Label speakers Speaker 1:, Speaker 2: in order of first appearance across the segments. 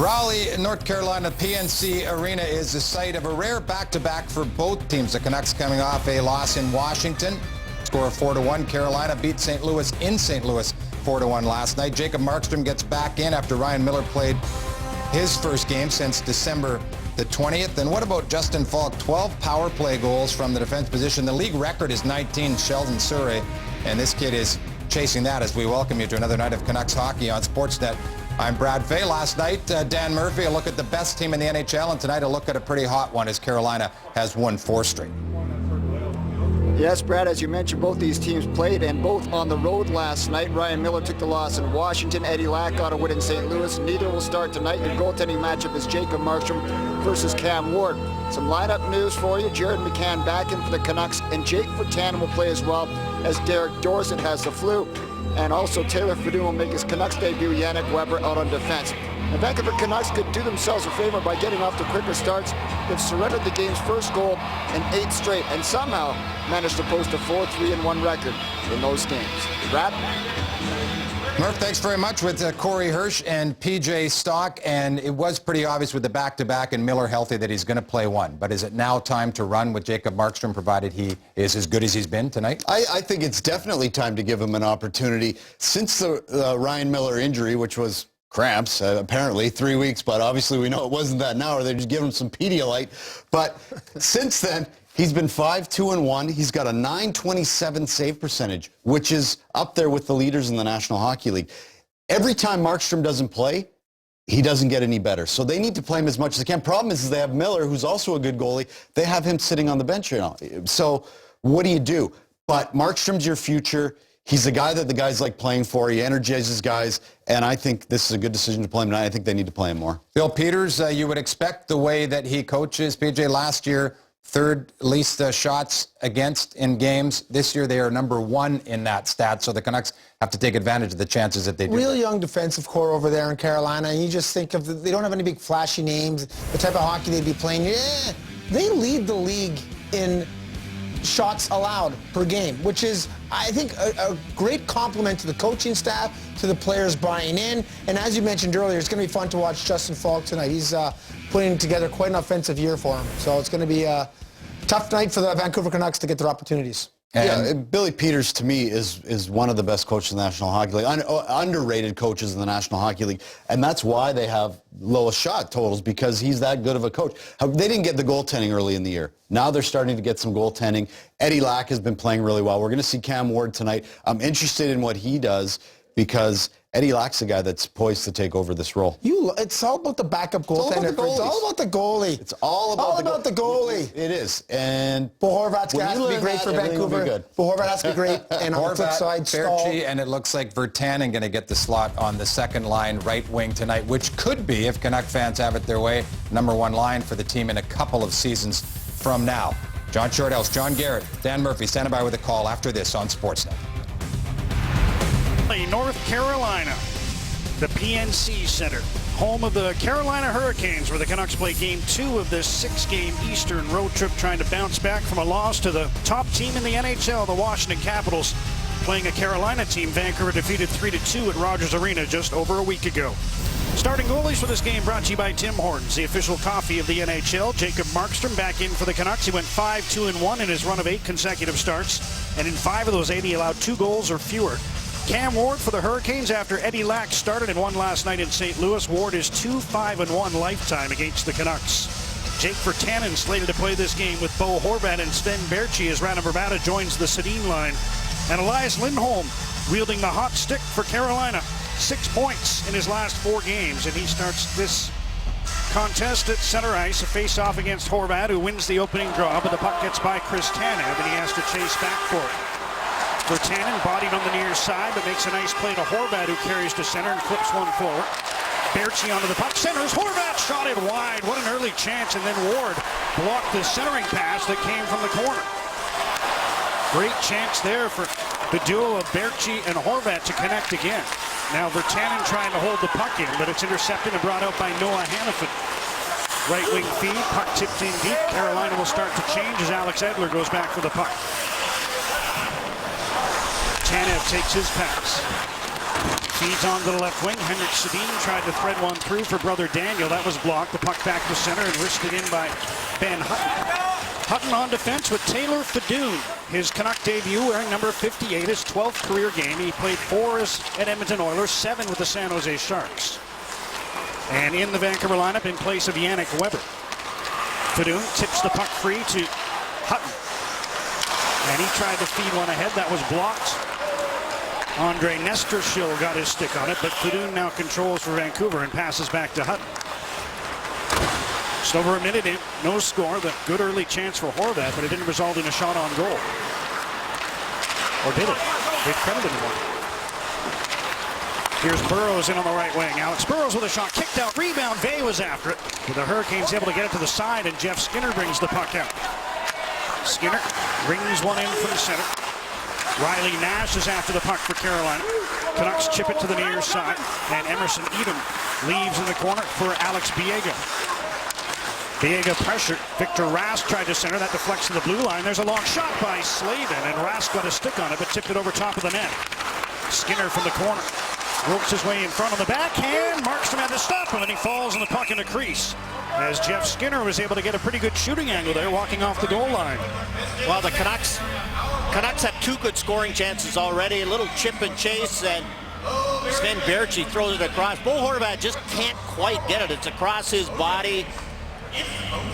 Speaker 1: Raleigh, North Carolina, PNC Arena is the site of a rare back-to-back for both teams. The Canucks coming off a loss in Washington. Score of 4-1. Carolina beat St. Louis in St. Louis 4-1 last night. Jacob Markstrom gets back in after Ryan Miller played his first game since December the 20th. And what about Justin Faulk? 12 power play goals from the defense position. The league record is 19, Sheldon Surrey. And this kid is chasing that as we welcome you to another night of Canucks hockey on Sportsnet. I'm Brad Fay. Last night, Dan Murphy, a look at the best team in the NHL, and tonight a look at a pretty hot one as Carolina has won 4 straight.
Speaker 2: Yes, Brad, as you mentioned, both these teams played, and both on the road last night. Ryan Miller took the loss in Washington. Eddie Lack got a win in St. Louis. Neither will start tonight. Your goaltending matchup is Jacob Markstrom versus Cam Ward. Some lineup news for you. Jared McCann back in for the Canucks, and Jake Virtanen will play as well, as Derek Dorsett has the flu. And also Taylor Fedun will make his Canucks debut. Yannick Weber out on defense. The Vancouver Canucks could do themselves a favor by getting off to quicker starts. They've surrendered the game's first goal in 8 straight and somehow managed to post a 4-3-1 record in those games. Brad?
Speaker 1: Murph, thanks very much with Corey Hirsch and PJ Stock. And it was pretty obvious with the back-to-back and Miller healthy that he's going to play one. But is it now time to run with Jacob Markstrom, provided he is as good as he's been tonight?
Speaker 3: I think it's definitely time to give him an opportunity. Since the Ryan Miller injury, which was cramps, apparently 3 weeks, but obviously we know it wasn't that now, or they just give him some Pedialyte. But since then, he's been 5-2-1. He's got a .927 save percentage, which is up there with the leaders in the National Hockey League. Every time Markstrom doesn't play, he doesn't get any better. So they need to play him as much as they can. Problem is they have Miller, who's also a good goalie. They have him sitting on the bench right now. So what do? But Markstrom's your future. He's a guy that the guys like playing for. He energizes guys, and I think this is a good decision to play him tonight. I think they need to play him more.
Speaker 1: Bill Peters, you would expect the way that he coaches. PJ, last year, third least shots against in games. This year, they are number 1 in that stat, so the Canucks have to take advantage of the chances that they do.
Speaker 4: Real young defensive core over there in Carolina, and you just think of, they don't have any big flashy names, the type of hockey they'd be playing. Yeah, they lead the league in shots allowed per game, which is, I think, a great compliment to the coaching staff, to the players buying in. And as you mentioned earlier, it's going to be fun to watch Justin Faulk tonight. He's putting together quite an offensive year for him. So it's going to be a tough night for the Vancouver Canucks to get their opportunities.
Speaker 3: Yeah, Billy Peters, to me, is one of the best coaches in the National Hockey League, underrated coaches in the National Hockey League, and that's why they have lowest shot totals, because he's that good of a coach. They didn't get the goaltending early in the year. Now they're starting to get some goaltending. Eddie Lack has been playing really well. We're going to see Cam Ward tonight. I'm interested in what he does, because Eddie Lack's a guy that's poised to take over this role.
Speaker 4: It's all about the backup goaltender. It's all about the goalie.
Speaker 3: It's all about
Speaker 4: the goalie.
Speaker 3: It is. And
Speaker 4: Bo Horvat's has to be great for Vancouver. Bo Horvat has to be great. And on the flip side,
Speaker 1: Berchi, and it looks like Virtanen going to get the slot on the second line right wing tonight, which could be, if Canuck fans have it their way, number 1 line for the team in a couple of seasons from now. John Shorthouse, John Garrett, Dan Murphy, standing by with a call after this on Sportsnet.
Speaker 5: North Carolina, the PNC Center, home of the Carolina Hurricanes, where the Canucks play Game 2 of this 6-game Eastern road trip, trying to bounce back from a loss to the top team in the NHL, the Washington Capitals, playing a Carolina team Vancouver defeated 3-2 at Rogers Arena just over a week ago. Starting goalies for this game brought to you by Tim Hortons, the official coffee of the NHL. Jacob Markstrom back in for the Canucks. He went 5-2-1 in his run of 8 consecutive starts, and in 5 of those 8 he allowed 2 goals or fewer. Cam Ward for the Hurricanes after Eddie Lack started and won last night in St. Louis. Ward is 2-5-1 lifetime against the Canucks. Jake Virtanen slated to play this game with Bo Horvat and Sven Berchi as Rainer Bravada joins the Sedin line. And Elias Lindholm wielding the hot stick for Carolina. 6 points in his last 4 games, and he starts this contest at center ice, a face-off against Horvat, who wins the opening draw, but the puck gets by Chris Tanev, and he has to chase back for it. Virtanen bodied on the near side, but makes a nice play to Horvat, who carries to center and flips one forward. Berchi onto the puck, centers. Horvat shot it wide. What an early chance, and then Ward blocked the centering pass that came from the corner. Great chance there for the duo of Berchi and Horvat to connect again. Now Virtanen trying to hold the puck in, but it's intercepted and brought out by Noah Hanifin. Right wing feed, puck tipped in deep. Carolina will start to change as Alex Edler goes back for the puck. Tanev takes his pass. Feeds onto the left wing. Henrik Sedin tried to thread one through for brother Daniel. That was blocked. The puck back to center and wristed in by Ben Hutton. Hutton on defense with Taylor Fedun. His Canuck debut wearing number 58, his 12th career game. He played 4 at Edmonton Oilers, 7 with the San Jose Sharks. And in the Vancouver lineup in place of Yannick Weber. Fedun tips the puck free to Hutton. And he tried to feed one ahead. That was blocked. Andre Nestershil got his stick on it, but Fedun now controls for Vancouver and passes back to Hutton. Just over a minute in, no score. The good early chance for Horvat, but it didn't result in a shot on goal. Or did it? They credited one. Here's Burrows in on the right wing. Alex Burrows with a shot, kicked out, rebound. Vey was after it. But the Hurricanes able to get it to the side, and Jeff Skinner brings the puck out. Skinner rings one in from the center. Riley Nash is after the puck for Carolina. Canucks chip it to the near side, and Emerson Edom leaves in the corner for Alex Biega. Biega pressured. Victor Rask tried to center. That deflects to the blue line. There's a long shot by Slavin, and Rask got a stick on it, but tipped it over top of the net. Skinner from the corner. Ropes his way in front on the backhand. Markstrom had to stop him, and he falls on the puck in the crease. As Jeff Skinner was able to get a pretty good shooting angle there, walking off the goal line.
Speaker 6: Well, the Canucks have 2 good scoring chances already. A little chip and chase, and Sven Baertschi throws it across. Bo Horvat just can't quite get it. It's across his body.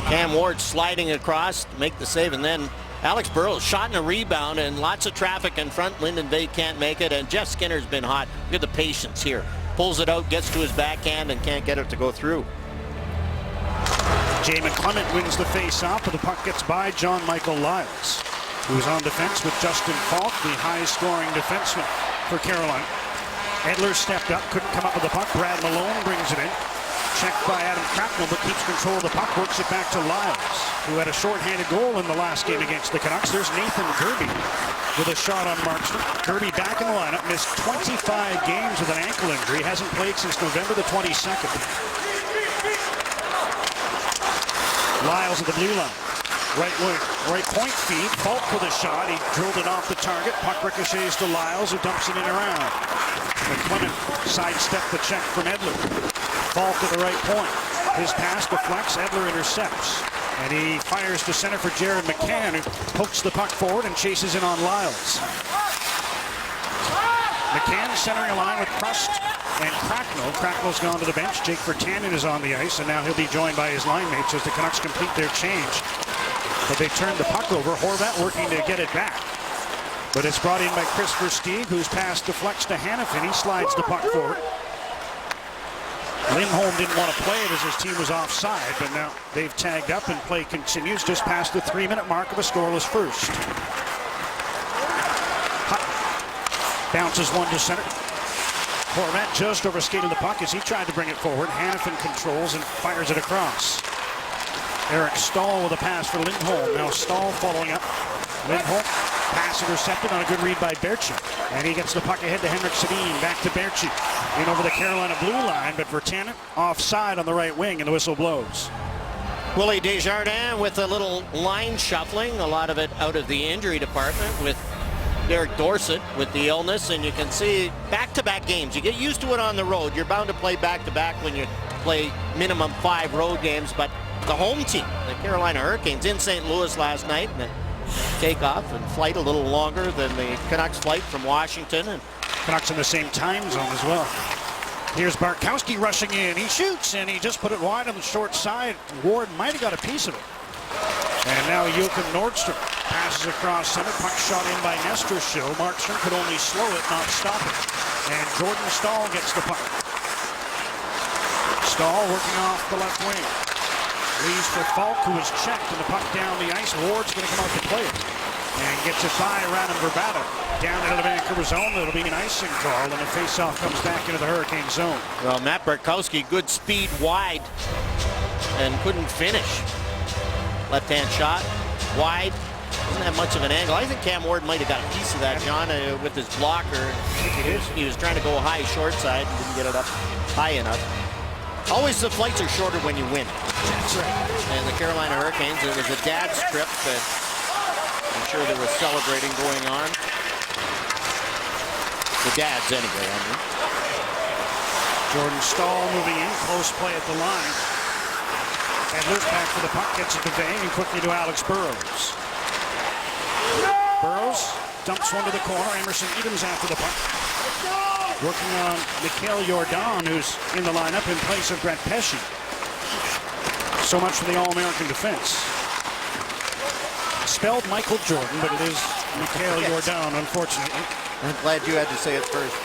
Speaker 6: Cam Ward sliding across to make the save, and then Alex Burrows shot in a rebound, and lots of traffic in front. Lyndon Vey can't make it, and Jeff Skinner's been hot. Look at the patience here. Pulls it out, gets to his backhand, and can't get it to go through.
Speaker 5: Jamin Clement wins the face-off, but the puck gets by John Michael Lyles, who's on defense with Justin Falk, the high-scoring defenseman for Carolina. Edler stepped up, couldn't come up with the puck. Brad Malone brings it in. Checked by Adam Cracknell, but keeps control of the puck, works it back to Lyles, who had a shorthanded goal in the last game against the Canucks. There's Nathan Kirby with a shot on Markstrom. Kirby back in the lineup, missed 25 games with an ankle injury, hasn't played since November the 22nd. Lyles at the blue line. Right point feed. Falk with a shot. He drilled it off the target. Puck ricochets to Lyles, who dumps it in around. McClement sidestepped the check from Edler. Falk at the right point. His pass deflects. Edler intercepts. And he fires to center for Jared McCann, who pokes the puck forward and chases in on Lyles. McCann centering a line with Crust and Cracknell. Cracknell's gone to the bench. Jake Virtanen is on the ice, and now he'll be joined by his line mates as the Canucks complete their change. But they turn the puck over. Horvat working to get it back. But it's brought in by Chris Versteeg, whose pass deflects to Hanifin. He slides the puck forward. Lindholm didn't want to play it as his team was offside, but now they've tagged up and play continues just past the 3-minute mark of a scoreless first. Bounces one to center. Horvat just overskated the puck as he tried to bring it forward. Hanifin controls and fires it across. Eric Stahl with a pass for Lindholm. Now Stahl following up. Lindholm, pass intercepted on a good read by Baertschi. And he gets the puck ahead to Henrik Sedin. Back to Baertschi. In over the Carolina blue line, but Virtanen offside on the right wing, and the whistle blows.
Speaker 6: Willie Desjardins with a little line shuffling. A lot of it out of the injury department with Derek Dorsett with the illness, and you can see back-to-back games. You get used to it on the road. You're bound to play back-to-back when you play minimum 5 road games, but the home team, the Carolina Hurricanes, in St. Louis last night, and takeoff and flight a little longer than the Canucks flight from Washington. And
Speaker 5: Canucks in the same time zone as well. Here's Bartkowski rushing in. He shoots, and he just put it wide on the short side. Ward might have got a piece of it. And now Joachim Nordstrom passes across center. Puck shot in by Nestershil. Markstrom could only slow it, not stop it. And Jordan Stahl gets the puck. Stahl working off the left wing. Leaves for Falk, who is checked, and the puck down the ice. Ward's going to come out to play it. And gets it by Radim Vrbata. Down into the Vancouver zone. It'll be an icing call, and the faceoff comes back into the Hurricane zone.
Speaker 6: well, Matt Bartkowski, good speed wide and couldn't finish. Left-hand shot, wide. Doesn't have much of an angle. I think Cam Ward might have got a piece of that, John, with his blocker. He was trying to go high short side and didn't get it up high enough. Always the flights are shorter when you win.
Speaker 5: That's right.
Speaker 6: And the Carolina Hurricanes, it was a dad's trip, but I'm sure there was celebrating going on. The dads, anyway, I mean.
Speaker 5: Jordan Stahl moving in, close play at the line. Edler's back for the puck, gets it to Vang and quickly to Alex Burrows. Burrows dumps one to the corner. Emerson Edens after the puck. Working on Mikhail Jordan, who's in the lineup in place of Brett Pesce. So much for the All-American defense. Spelled Michael Jordan, but it is Mikhail Jordan, unfortunately.
Speaker 6: I'm glad you had to say it first.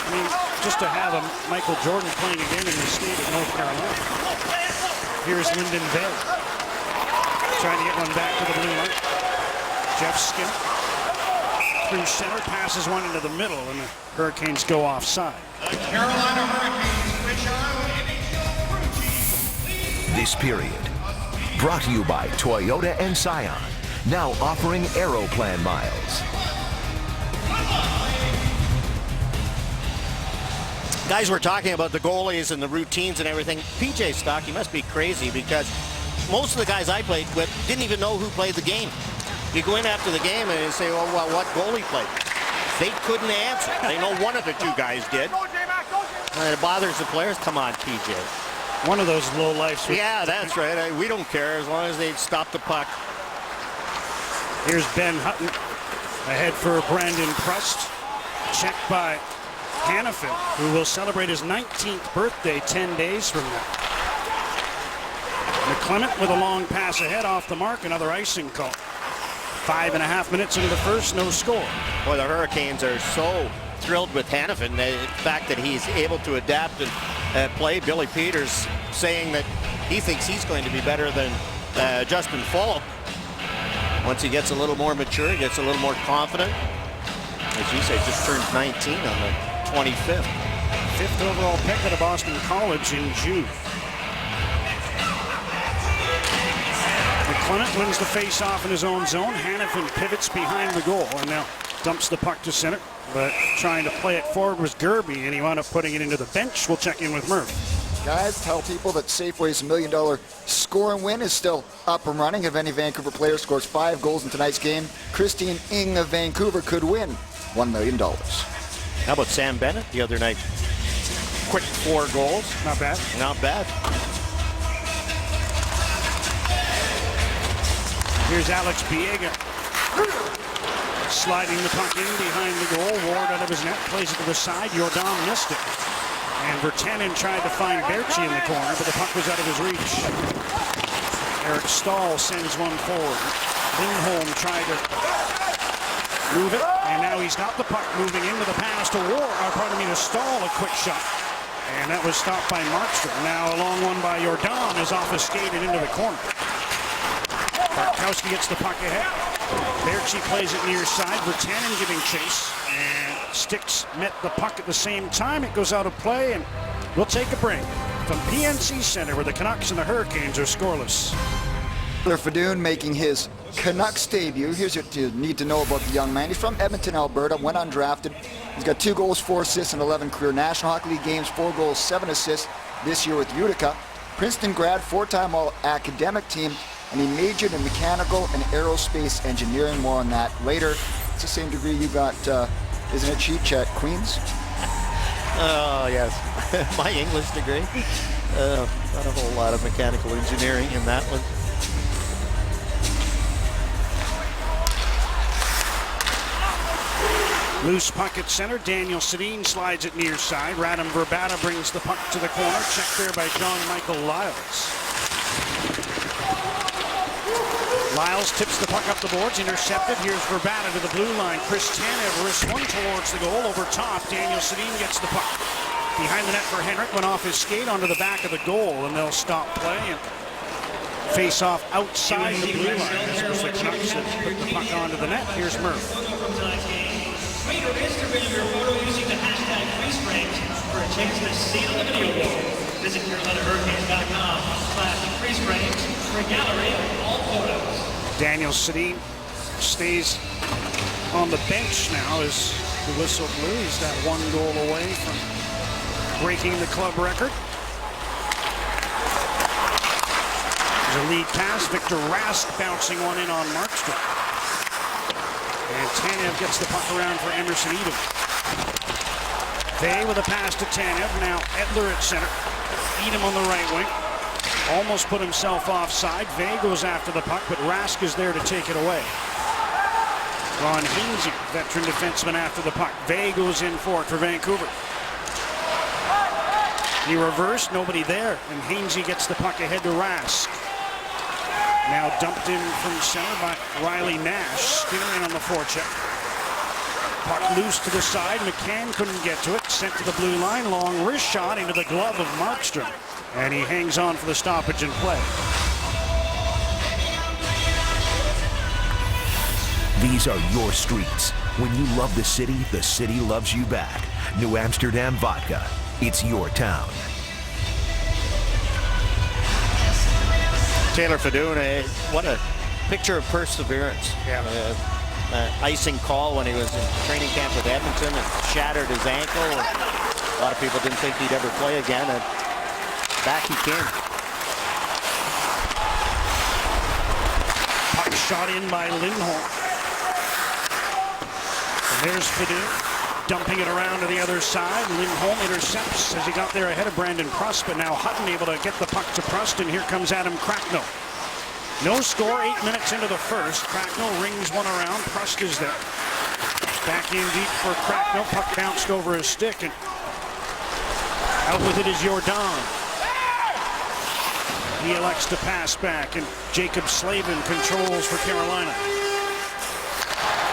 Speaker 5: I mean, just to have a Michael Jordan playing again in the state of North Carolina. Here's Lyndon Vale. Trying to get one back to the blue line. Jeff Skinner. Through center, passes one into the middle, and the Hurricanes go offside.
Speaker 7: The Carolina Hurricanes, which are
Speaker 8: This period brought to you by Toyota and Scion, now offering Aeroplan miles.
Speaker 6: Guys, we're talking about the goalies and the routines and everything. PJ Stock, you must be crazy because most of the guys I played with didn't even know who played the game. You go in after the game and you say, well, what goalie played? They couldn't answer. They know one of the two guys did. And it bothers the players. Come on, PJ.
Speaker 5: One of those low lifes.
Speaker 6: Yeah, that's right. We don't care as long as they stop the puck.
Speaker 5: Here's Ben Hutton ahead for Brandon Prust. Checked by Hannafin, who will celebrate his 19th birthday 10 days from now. McClement with a long pass ahead off the mark. Another icing call. 5.5 minutes into the first, no score.
Speaker 6: Boy, the Hurricanes are so thrilled with Hannafin. The fact that he's able to adapt and play. Billy Peters saying that he thinks he's going to be better than Justin Fulop. Once he gets a little more mature, gets a little more confident. As you say, just turned 19 on the 25th.
Speaker 5: 5th overall pick out of Boston College in June. McClement wins the face-off in his own zone. Hannafin pivots behind the goal and now dumps the puck to center. But trying to play it forward was Gerby, and he wound up putting it into the bench. We'll check in with Murph.
Speaker 2: Guys, tell people that Safeway's $1 million score and win is still up and running. If any Vancouver player scores 5 goals in tonight's game, Christine Ing of Vancouver could win $1 million.
Speaker 6: How about Sam Bennett the other night? Quick 4 goals.
Speaker 5: Not bad.
Speaker 6: Not bad.
Speaker 5: Here's Alex Biega. Sliding the puck in behind the goal. Ward out of his net. Plays it to the side. Jordan missed it. And Virtanen tried to find Berchi in the corner, but the puck was out of his reach. Eric Stahl sends one forward. Lindholm tried to move it, and now he's got the puck moving into the pass to to Stahl, a quick shot. And that was stopped by Markstrom. Now a long one by Jordan is off his skate and into the corner. Bartkowski gets the puck ahead. Berchi plays it near side. Virtanen giving chase. And sticks met the puck at the same time. It goes out of play, and we'll take a break from PNC Center, where the Canucks and the Hurricanes are scoreless.
Speaker 2: Fedun making his Canucks debut. Here's what you need to know about the young man. He's from Edmonton, Alberta, went undrafted. He's got 2 goals, 4 assists in 11 career National Hockey League games, 4 goals, 7 assists this year with Utica. Princeton grad, 4-time all-academic team, and he majored in mechanical and aerospace engineering. More on that later. It's the same degree you got, isn't it, Cheech, at Queens?
Speaker 6: Oh, yes. My English degree. Not a whole lot of mechanical engineering in that one.
Speaker 5: Loose puck at center. Daniel Sedin slides it near side. Radim Verbata brings the puck to the corner. Checked there by John Michael Lyles. Lyles tips the puck up the boards. Intercepted. Here's Verbata to the blue line. Chris Tanev wrists one towards the goal. Over top, Daniel Sedin gets the puck. Behind the net for Henrik. Went off his skate onto the back of the goal, and they'll stop play and face off outside the blue line. This was the Canucks that put the puck onto the net. Here's Murph.
Speaker 9: Tweet or Instagram your photo using the hashtag FreezeFrames for a chance to see it on the video wall. Visit CarolinaHurricanes.com/FreezeFrames for a gallery of all photos.
Speaker 5: Daniel Sedin stays on the bench now as the whistle blew. He's got 1 goal away from breaking the club record. There's a lead pass. Victor Rask bouncing one in on Markstrom. And Tanev gets the puck around for Emerson Edom. Vey with a pass to Tanev. Now Edler at center. Edom on the right wing. Almost put himself offside. Vey goes after the puck, but Rask is there to take it away. Ron Hainsey, veteran defenseman, after the puck. Vey goes in for it for Vancouver. He reversed, nobody there, and Hainsey gets the puck ahead to Rask. Now dumped in from center by Riley Nash. Skinner in on the forecheck. Puck loose to the side. McCann couldn't get to it. Sent to the blue line. Long wrist shot into the glove of Markstrom. And he hangs on for the stoppage and play.
Speaker 8: These are your streets. When you love the city loves you back. New Amsterdam Vodka. It's your town.
Speaker 6: Taylor Fedun, what a picture of perseverance.
Speaker 5: Yeah.
Speaker 6: Icing call when he was in training camp with Edmonton and shattered his ankle. A lot of people didn't think he'd ever play again, and back he came.
Speaker 5: Puck shot in by Lindholm. And there's Fedun dumping it around to the other side. Lindholm intercepts as he got there ahead of Brandon Prust, but now Hutton able to get the puck to Prust, and here comes Adam Cracknell. No score, 8 minutes into the first. Cracknell rings one around. Prust is there. Back in deep for Cracknell. Puck bounced over his stick, and out with it is Jordan. He elects to pass back, and Jacob Slavin controls for Carolina.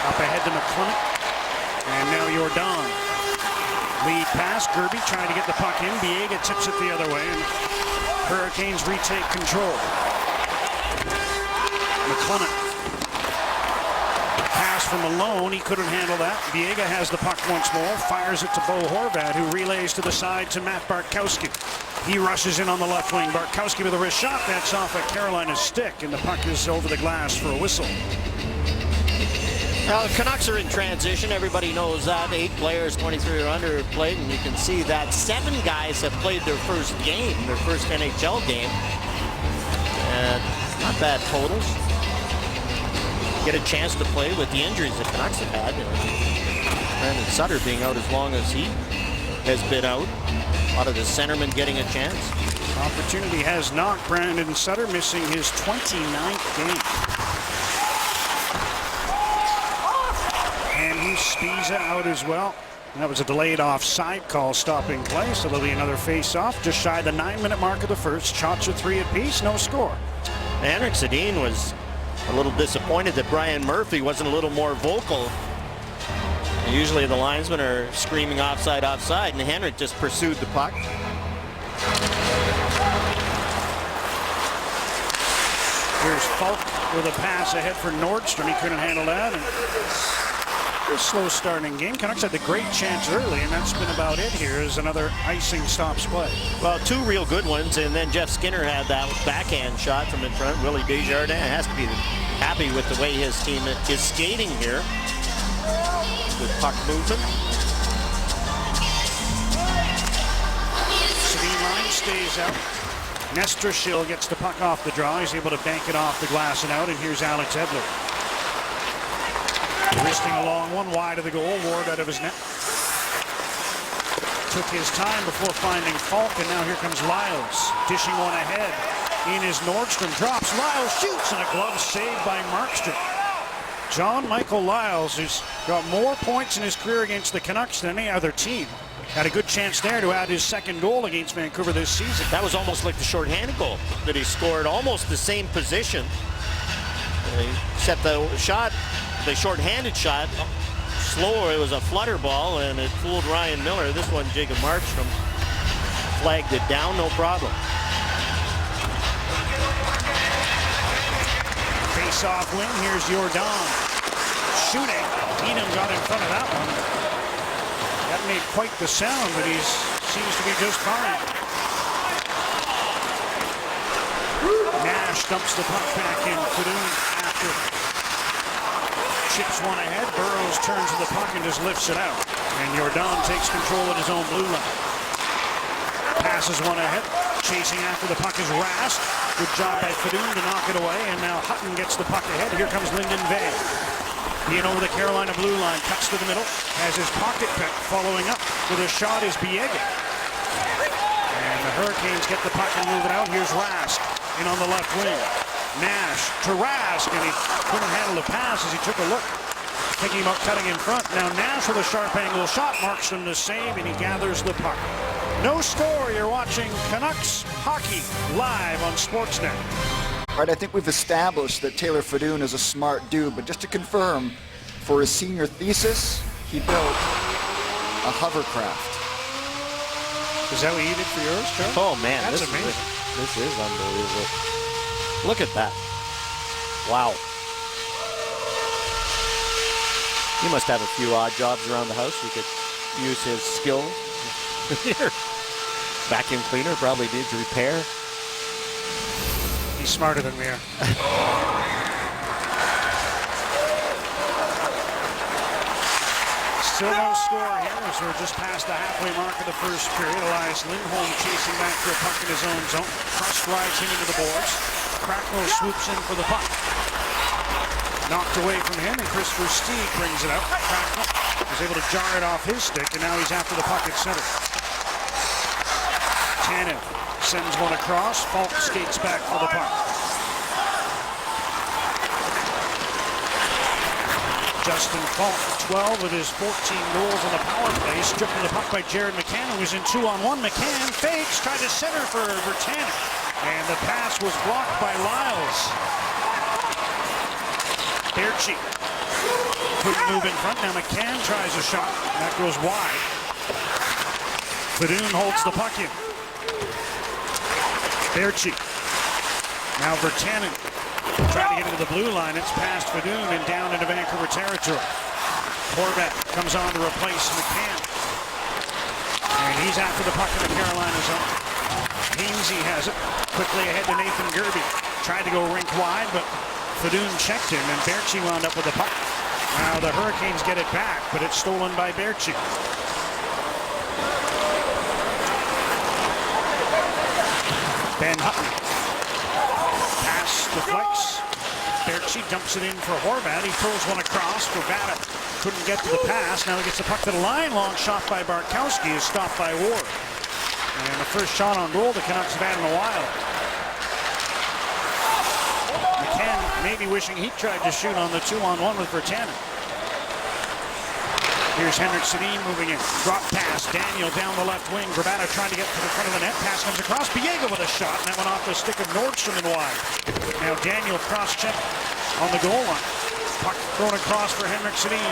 Speaker 5: Up ahead to McClement. And now Jordan. Lead pass. Gerby trying to get the puck in. Biega tips it the other way, and Hurricanes retake control. McClement. Pass from Malone. He couldn't handle that. Biega has the puck once more. Fires it to Bo Horvat, who relays to the side to Matt Bartkowski. He rushes in on the left wing. Bartkowski with a wrist shot. That's off a Carolina stick, and the puck is over the glass for a whistle.
Speaker 6: Well, the Canucks are in transition. Everybody knows that. 8 players, 23 or under, played, and you can see that 7 guys have played their first game, their first NHL game. And not bad totals. Get a chance to play with the injuries the Canucks have had. Brandon Sutter being out as long as he has been out. A lot of the centermen getting a chance.
Speaker 5: Opportunity has knocked. Brandon Sutter missing his 29th game. Spiza out as well. And that was a delayed offside call stopping play, so there'll be another face-off just shy of the 9-minute mark of the first. Shots are 3 apiece, no score.
Speaker 6: Henrik Sedin was a little disappointed that Brian Murphy wasn't a little more vocal. Usually the linesmen are screaming offside, offside, and Henrik just pursued the puck.
Speaker 5: Here's Falk with a pass ahead for Nordstrom. He couldn't handle that. And a slow starting game. Canucks had the great chance early, and that's been about it here as another icing stops play.
Speaker 6: Well, 2 real good ones, and then Jeff Skinner had that backhand shot from in front. Willie Desjardins has to be happy with the way his team is skating here. Good puck movement.
Speaker 5: Sedin line stays out. Nestor Schill gets the puck off the draw. He's able to bank it off the glass and out, and here's Alex Edler. Wristing a long one wide of the goal. Ward out of his net. Took his time before finding Falk, and now here comes Lyles. Dishing one ahead. In is Nordstrom. Drops. Lyles shoots, and a glove saved by Markstrom. John Michael Lyles, who's got more points in his career against the Canucks than any other team, had a good chance there to add his 2nd goal against Vancouver this season.
Speaker 6: That was almost like the shorthanded goal that he scored. Almost the same position. He set the shot. The short-handed shot, slower. It was a flutter ball, and it fooled Ryan Miller. This one, Jacob Markstrom flagged it down, no problem.
Speaker 5: Face-off win. Here's Jordan shooting. Edom got in front of that one. That made quite the sound, but he seems to be just fine. Nash dumps the puck back in. Fedun after. Chips one ahead. Burrows turns to the puck and just lifts it out. And Jordan takes control at his own blue line. Passes one ahead. Chasing after the puck is Rask. Good job by Fedun to knock it away. And now Hutton gets the puck ahead. Here comes Lyndon Vey. Being over the Carolina blue line, cuts to the middle, has his pocket pick. Following up with a shot is Biega. And the Hurricanes get the puck and move it out. Here's Rask in on the left wing. Nash to Rask, and he couldn't handle the pass as he took a look, thinking about cutting in front. Now Nash with a sharp angle shot, marks him to save, and he gathers the puck. No score. You're watching Canucks hockey live on Sportsnet.
Speaker 2: All right, I think we've established that Taylor Fedun is a smart dude, but just to confirm, for his senior thesis, he built a hovercraft.
Speaker 5: Is that what you did for yours, Joe?
Speaker 6: Oh man,
Speaker 5: That's
Speaker 6: this
Speaker 5: amazing.
Speaker 6: This is unbelievable. Look at that. Wow. He must have a few odd jobs around the house. He could use his skills. Here. Vacuum cleaner probably needs repair.
Speaker 5: He's smarter than we are. Still no score here as we're just past the halfway mark of the first period. Elias Lindholm chasing back for a puck in his own zone. Cross drives him into the boards. Cracknell swoops in for the puck. Knocked away from him, and Christopher Stieg brings it out. Cracknell was able to jar it off his stick, and now he's after the puck at center. Tanev sends one across. Falk skates back for the puck. Justin Falk, 12 with his 14 goals on the power play. Stripping the puck by Jared McCann, who was in 2-on-1. McCann fakes, tried to center for Virtanen, and the pass was blocked by Lyles. Berchi couldn't move in front. Now McCann tries a shot. That goes wide. Fedun holds the puck in. Berchi. Now Virtanen trying to get into the blue line. It's past Fedun and down into Vancouver territory. Horvat comes on to replace McCann. And he's after the puck in the Carolina zone. Hainsey has it. Quickly ahead to Nathan Gerby. Tried to go rink wide, but Fedun checked him, and Berchi wound up with the puck. Now the Hurricanes get it back, but it's stolen by Berchi. Ben Hutton. Pass deflects. Berchi dumps it in for Horvat. He throws one across. Horvat couldn't get to the pass. Now he gets the puck to the line. Long shot by Bartkowski is stopped by Ward. And the first shot on goal the Canucks have had in a while. McCann maybe wishing he tried to shoot on the 2-on-1 with Virtanen. Here's Henrik Sedin moving in. Drop pass. Daniel down the left wing. Grabata trying to get to the front of the net. Pass comes across. Biega with a shot. And that went off the stick of Nordstrom and wide. Now Daniel cross-check on the goal line. Puck thrown across for Henrik Sedin.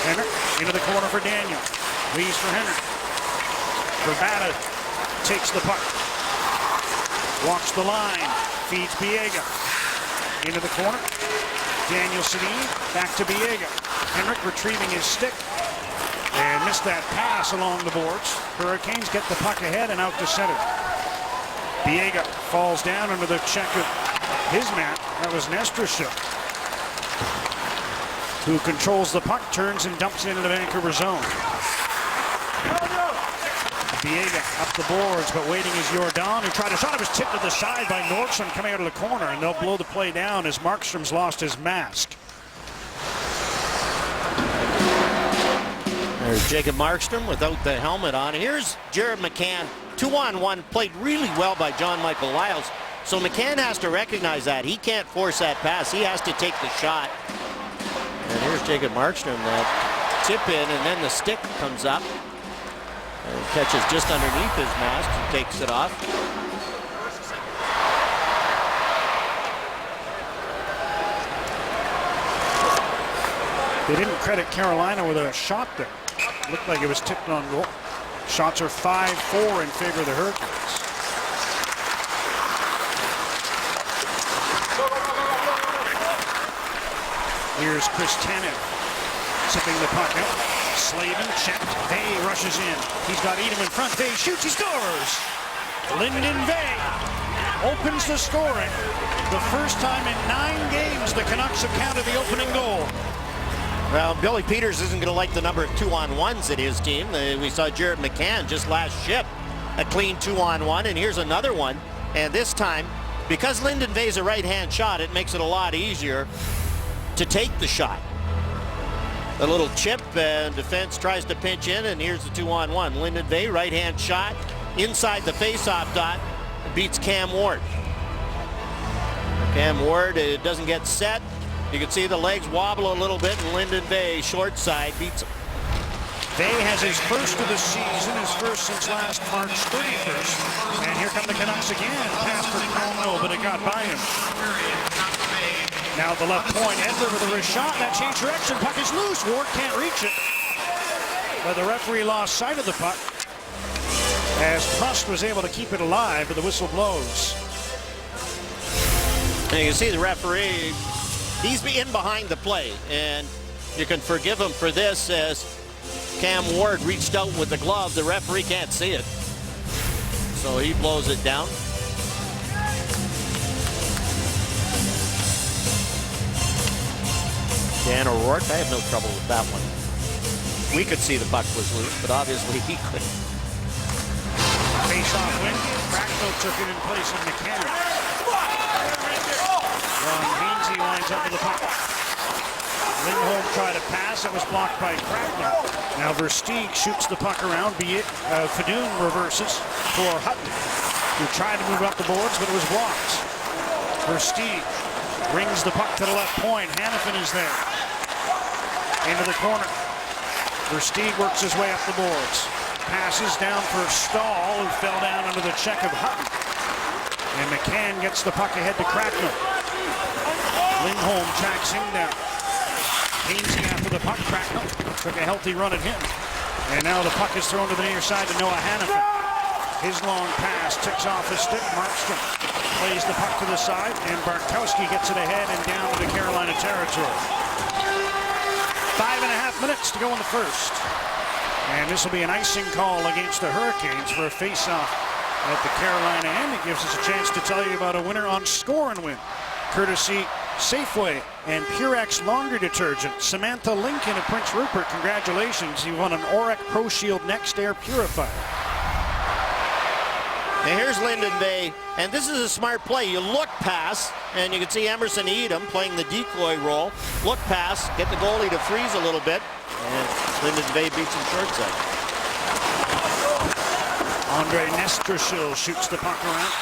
Speaker 5: Henrik into the corner for Daniel. Leaves for Henrik. Grabata takes the puck. Walks the line. Feeds Biega. Into the corner. Daniel Sedin back to Biega. Henrik retrieving his stick and missed that pass along the boards. Hurricanes get the puck ahead and out to center. Biega falls down under the check of his man. That was Nestrashuk, who controls the puck, turns and dumps it into the Vancouver zone. Biega up the boards, but waiting is Jordan, who tried a shot. It was tipped to the side by Nordstrom coming out of the corner, and they'll blow the play down as Markstrom's lost his mask.
Speaker 6: There's Jacob Markstrom without the helmet on. Here's Jared McCann. 2-on-1, played really well by John Michael Lyles. So McCann has to recognize that. He can't force that pass. He has to take the shot. And here's Jacob Markstrom, that tip in, and then the stick comes up. And catches just underneath his mask and takes it off.
Speaker 5: They didn't credit Carolina with a shot there. Looked like it was tipped on goal. Shots are 5-4 in favor of the Hurricanes. Here's Chris Tanev tipping the puck out. Slavin checked. Vey rushes in. He's got Edom in front. Vey shoots. He scores. Lyndon Vey opens the scoring. The first time in 9 games the Canucks have counted the opening goal.
Speaker 6: Well, Billy Peters isn't going to like the number of 2-on-1s at his team. We saw Jared McCann just last shift, a clean 2-on-1, and here's another one. And this time, because Lyndon Vey's a right-hand shot, it makes it a lot easier. to take the shot. A little chip, and defense tries to pinch in, and here's the 2-on-1. Lyndon Vay, right-hand shot, inside the face-off dot, beats Cam Ward. Cam Ward, it doesn't get set. You can see the legs wobble a little bit, and Lyndon Vay, short side, beats him.
Speaker 5: Vay has his first of the season, his first since last March 31st. And here come the Canucks again. Pass for Crono, but it got by him. Now at the left point, Edler with a wrist shot. That changed direction. Puck is loose. Ward can't reach it. But the referee lost sight of the puck as Prust was able to keep it alive, but the whistle blows.
Speaker 6: And you can see the referee, he's in behind the play, and you can forgive him for this as Cam Ward reached out with the glove. The referee can't see it, so he blows it down. Dan O'Rourke, I have no trouble with that one. We could see the puck was loose, but obviously he couldn't.
Speaker 5: Face-off win. Cracknell took it in place of McCann. Ron Hainsey lines up with the puck. Lindholm tried to pass. It was blocked by Cracknell. Now Versteeg shoots the puck around. Fadoon reverses for Hutton, who tried to move up the boards, but it was blocked. Versteeg brings the puck to the left point. Hanifin is there. Into the corner. Versteeg works his way up the boards. Passes down for Stahl, who fell down under the check of Hutton. And McCann gets the puck ahead to Cracknell. Lindholm tracks him down. Hainsey after the puck. Cracknell took a healthy run at him. And now the puck is thrown to the near side to Noah Hanifin. His long pass ticks off his stick. Markstrom plays the puck to the side, and Bartkowski gets it ahead and down into Carolina territory. 5.5 minutes to go in the first. And this will be an icing call against the Hurricanes for a face-off at the Carolina end. It gives us a chance to tell you about a winner on Score and Win, courtesy Safeway and Purex Laundry Detergent. Samantha Lincoln of Prince Rupert, congratulations. You won an Orec Pro Shield Next Air Purifier.
Speaker 6: And here's Lyndon Vay, and this is a smart play. You look pass, and you can see Emerson Edom playing the decoy role. Look pass, get the goalie to freeze a little bit, and Lyndon Vay beats him short side.
Speaker 5: Andre Nestrashil shoots the puck around.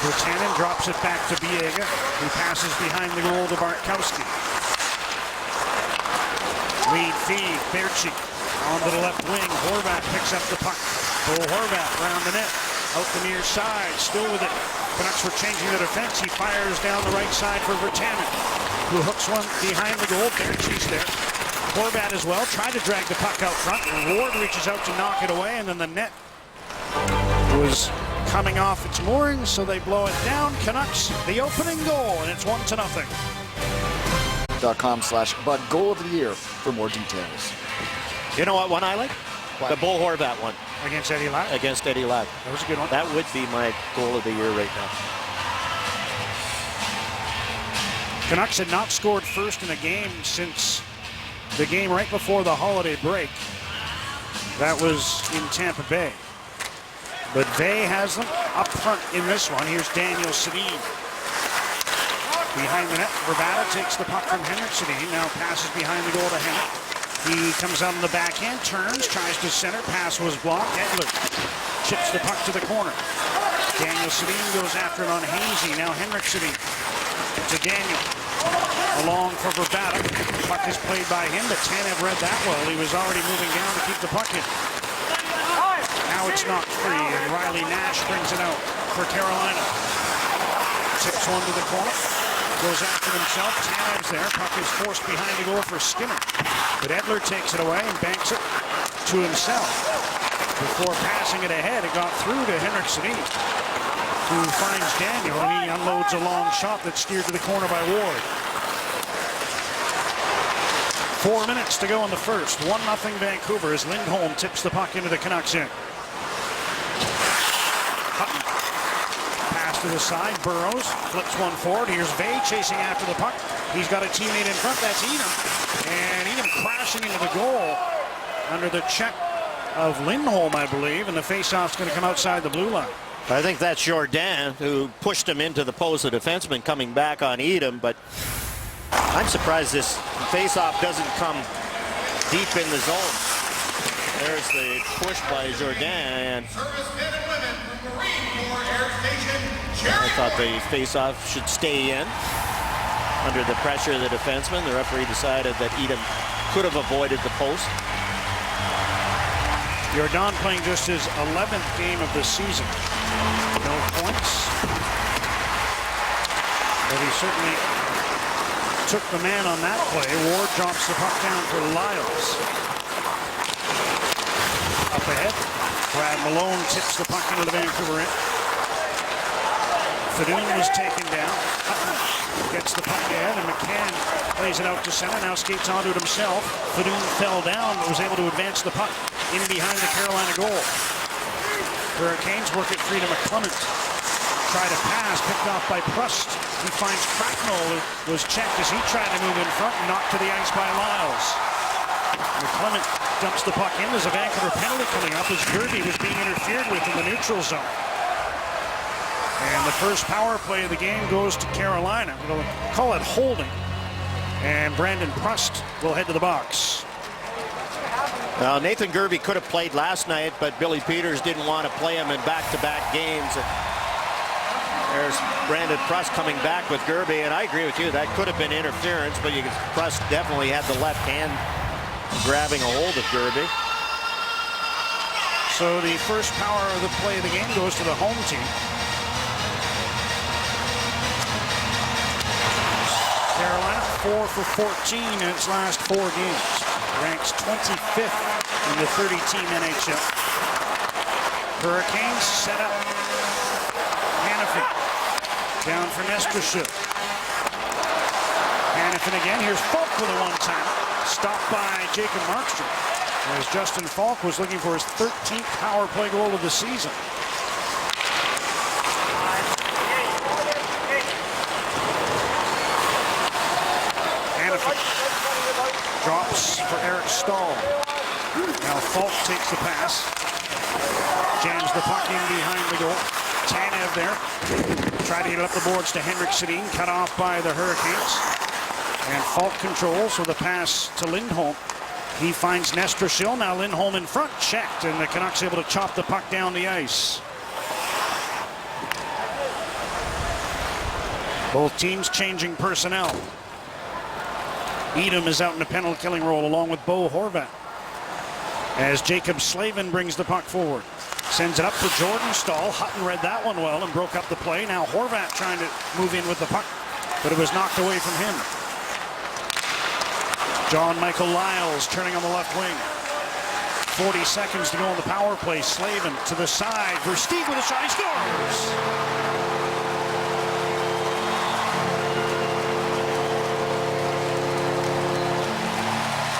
Speaker 5: Virtanen drops it back to Biega, who passes behind the goal to Bartkowski. Lead feed, Berchi onto the left wing. Horvat picks up the puck. Bo Horvat around the net, out the near side, still with it. Canucks were changing the defense. He fires down the right side for Virtanen, who hooks one behind the goal. Berchi's there. Horvat as well, tried to drag the puck out front. Ward reaches out to knock it away, and then the net was coming off its moorings, so they blow it down. Canucks, the opening goal, and it's 1-0.
Speaker 2: .com/Bud Goal of the Year for more details.
Speaker 6: You know what one I like?
Speaker 5: What?
Speaker 6: The Bo Horvat one.
Speaker 5: Against Eddie Lack?
Speaker 6: Against Eddie Lack.
Speaker 5: That was a good one.
Speaker 6: That would be my goal of the year right now.
Speaker 5: Canucks had not scored first in a game since the game right before the holiday break. That was in Tampa Bay. But Vay has them up front in this one. Here's Daniel Sedin. Behind the net, Vrbata takes the puck from Henrik Sedin. Now passes behind the goal to Henrik. He comes out on the backhand, turns, tries to center. Pass was blocked. Edler chips the puck to the corner. Daniel Sedin goes after it on Hainsey. Now Henrik Sedin to Daniel. Along for Vrbata. Puck is played by him, but Tanev read that well. He was already moving down to keep the puck in. Now it's knocked free, and Riley Nash brings it out for Carolina. Tips one to the corner. Goes after himself. Tanev's there. Puck is forced behind the goal for Skinner. But Edler takes it away and banks it to himself. Before passing it ahead, it got through to Henrik Sedin, who finds Daniel, and he unloads a long shot that's steered to the corner by Ward. 4 minutes to go in the first. 1-0 Vancouver as Lindholm tips the puck into the Canucks end. Hutton. Pass to the side. Burrows flips one forward. Here's Vay chasing after the puck. He's got a teammate in front. That's Edom. And Edom crashing into the goal under the check of Lindholm, I believe. And the faceoff's going to come outside the blue line.
Speaker 6: I think that's Jourdain who pushed him into the post, the defenseman coming back on Edom, but I'm surprised this face-off doesn't come deep in the zone. There's the push by Jourdain.
Speaker 7: Servicemen and women from Marine Corps Air Station,
Speaker 6: I thought the face-off should stay in. Under the pressure of the defenseman, the referee decided that Edom could have avoided the post.
Speaker 5: Jourdain playing just his 11th game of the season. No points. But he certainly took the man on that play. Ward drops the puck down for Lyles. Up ahead. Brad Malone tips the puck into the Vancouver end. Fadoon was taken down. Hutton gets the puck ahead, and McCann plays it out to center. Now skates onto it himself. Fadoon fell down, but was able to advance the puck in behind the Carolina goal. Hurricanes work it free to McClement. Try to pass, picked off by Prust. He finds Cracknell, who was checked as he tried to move in front and knocked to the ice by Lyles. McClement dumps the puck in. There's a Vancouver penalty coming up as Gerby was being interfered with in the neutral zone. And the first power play of the game goes to Carolina. We'll call it holding. And Brandon Prust will head to the box.
Speaker 6: Now, Nathan Gerby could have played last night, but Billy Peters didn't want to play him in back-to-back games. There's Brandon Prust coming back with Gerby, and I agree with you. That could have been interference, but Prust definitely had the left hand grabbing a hold of Gerby.
Speaker 5: So the first power of the play of the game goes to the home team. Carolina 4 for 14 in its last 4 games. Ranks 25th in the 30-team NHL. Hurricanes set up. Hanifin down for Nestrashuk. Hanifin again. Here's Falk with a one-timer. Stopped by Jacob Markstrom. As Justin Falk was looking for his 13th power play goal of the season. Drops for Eric Stahl. Now Falk takes the pass. Jams the puck in behind the goal. Tanev there. Try to get it up the boards to Henrik Sedin. Cut off by the Hurricanes. And Falk controls with a pass to Lindholm. He finds Nestrashil. Now Lindholm in front. Checked. And the Canucks able to chop the puck down the ice. Both teams changing personnel. Edom is out in the penalty killing role along with Bo Horvat. As Jacob Slavin brings the puck forward. Sends it up for Jordan Stahl. Hutton read that one well and broke up the play. Now Horvat trying to move in with the puck, but it was knocked away from him. John Michael Lyles turning on the left wing. 40 seconds to go on the power play. Slavin to the side. Versteeg with a shot. He scores!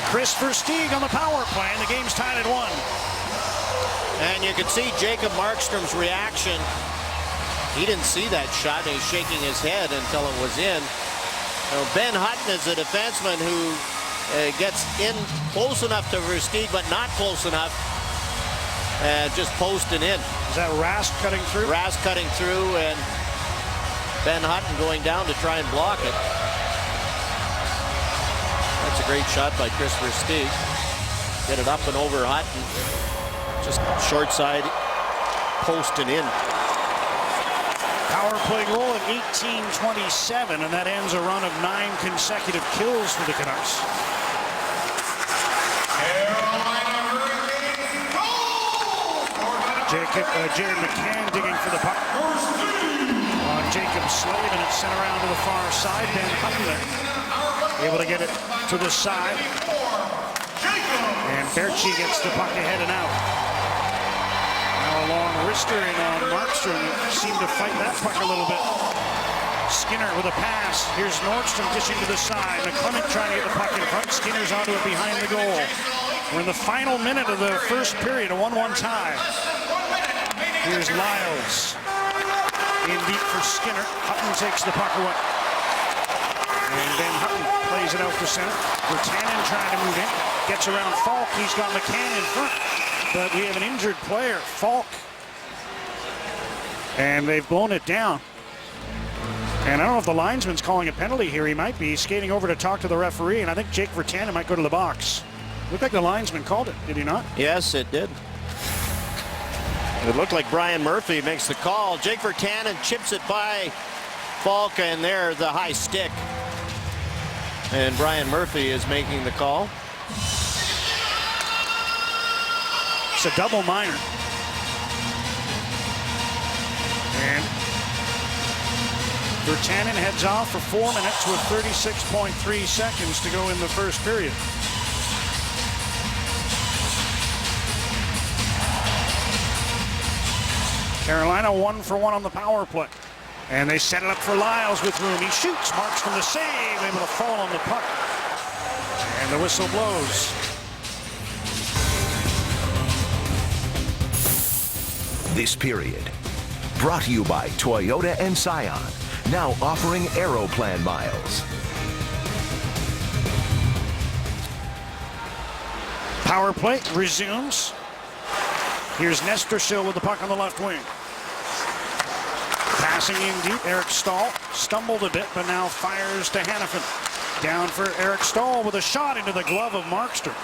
Speaker 5: Chris Versteeg on the power play, and the game's tied at 1.
Speaker 6: And you could see Jacob Markstrom's reaction. He didn't see that shot. He's shaking his head until it was in. So Ben Hutton is a defenseman who gets in close enough to Versteeg, but not close enough. Just posting in.
Speaker 5: Is that Rask cutting through?
Speaker 6: Rask cutting through, and Ben Hutton going down to try and block it. That's a great shot by Chris Versteeg. Get it up and over Hutton. Just short side, posting in.
Speaker 5: Power play goal at 18:27, and that ends a run of 9 consecutive kills for the Canucks. Jared McCann digging for the puck. On Jacob Slavin, it's sent around to the far side. Ben Hutton there, able to get it to the side. And Berchi gets the puck ahead and out. Now a long wrister in on Markstrom. Seemed to fight that puck a little bit. Skinner with a pass. Here's Nordstrom dishing to the side. McClement trying to get the puck in front. Skinner's onto it behind the goal. We're in the final minute of the first period, a 1-1 tie. Here's Lyles. In deep for Skinner. Hutton takes the puck away. And then Hutton plays it out to center. Virtanen trying to move in. Gets around Falk. He's got McCann in front. But we have an injured player. Falk And they've blown it down. And I don't know if the linesman's calling a penalty here. He might be skating over to talk to the referee, and I think Jake Virtanen might go to the box. Looked like the linesman called it, did he not?
Speaker 6: Yes, it did. It looked like Brian Murphy makes the call. Jake Virtanen chips it by Falk, and there the high stick. And Brian Murphy is making the call.
Speaker 5: It's a double minor. And Virtanen heads off for 4 minutes with 36.3 seconds to go in the first period. Carolina 1 for 1 on the power play. And they set it up for Lyles with room. He shoots, marks from the save, able to fall on the puck. And the whistle blows.
Speaker 8: This period brought to you by Toyota and Scion, now offering Aeroplan miles.
Speaker 5: Power play resumes. Here's Nestor Sill with the puck on the left wing. Passing in deep, Eric Stahl stumbled a bit, but now fires to Hanifin. Down for Eric Stahl with a shot into the glove of Markstrom.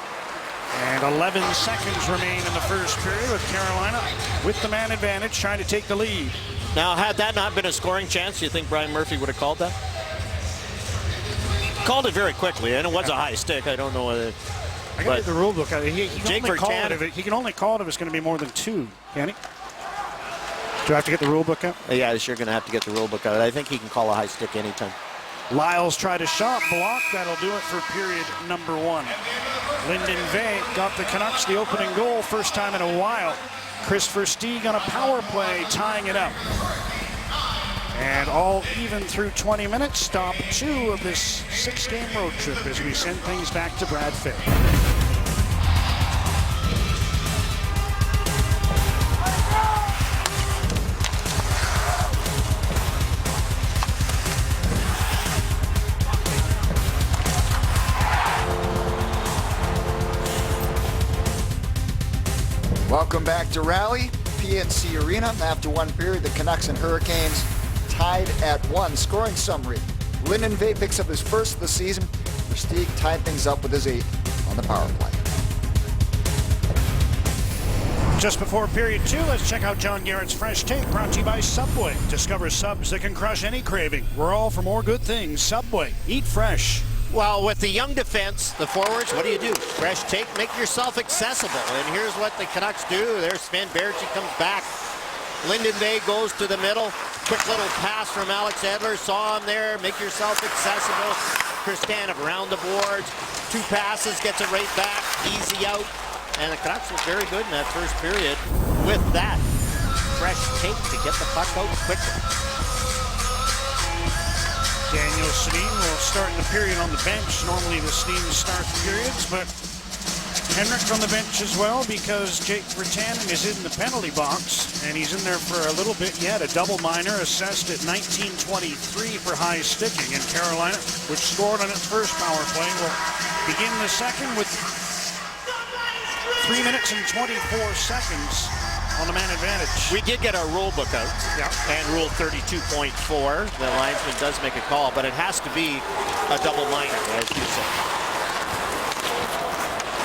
Speaker 5: And 11 seconds remain in the first period with Carolina with the man advantage trying to take the lead.
Speaker 6: Now, had that not been a scoring chance, do you think Brian Murphy would have called that? Called it very quickly, and it was a high stick. I don't know whether...
Speaker 5: I got to get the rule book out. He
Speaker 6: Jake Virtanen.
Speaker 5: He can only call it if it's going to be more than 2, can he? Do I have to get the rule book out?
Speaker 6: Yeah, you're going to have to get the rule book out. I think he can call a high stick anytime.
Speaker 5: Lyles tried a shot block. That'll do it for period number 1. Lyndon Vey got the Canucks the opening goal, first time in a while. Chris Versteeg on a power play, tying it up. And all even through 20 minutes, stop 2 of this 6-game road trip as we send things back to Brad Fitt.
Speaker 2: Welcome back to Rally, PNC Arena. After one period, the Canucks and Hurricanes tied at 1. Scoring summary. Lyndon Vey picks up his first of the season. Versteeg tied things up with his 8th on the power play.
Speaker 5: Just before period 2, let's check out John Garrett's Fresh Take, brought to you by Subway. Discover subs that can crush any craving. We're all for more good things. Subway. Eat fresh.
Speaker 6: Well, with the young defense, the forwards, what do? Fresh take, make yourself accessible. And here's what the Canucks do. There's Sven Baertschi comes back. Lyndon Vey goes to the middle. Quick little pass from Alex Edler. Saw him there. Make yourself accessible. Chris Tanev around the boards. 2 passes, gets it right back. Easy out. And the Canucks look very good in that first period with that fresh take to get the puck out quickly.
Speaker 5: Daniel Sedin will start the period on the bench. Normally the Sedin starts periods, but Henrik from the bench as well because Jake Virtanen is in the penalty box, and he's in there for a little bit yet. A double minor assessed at 19:23 for high sticking, and Carolina, which scored on its first power play, will begin the second with 3 minutes and 24 seconds on the man advantage.
Speaker 6: We did get our rule book out.
Speaker 5: Yeah.
Speaker 6: And rule 32.4. The linesman does make a call, but it has to be a double minor, as you said.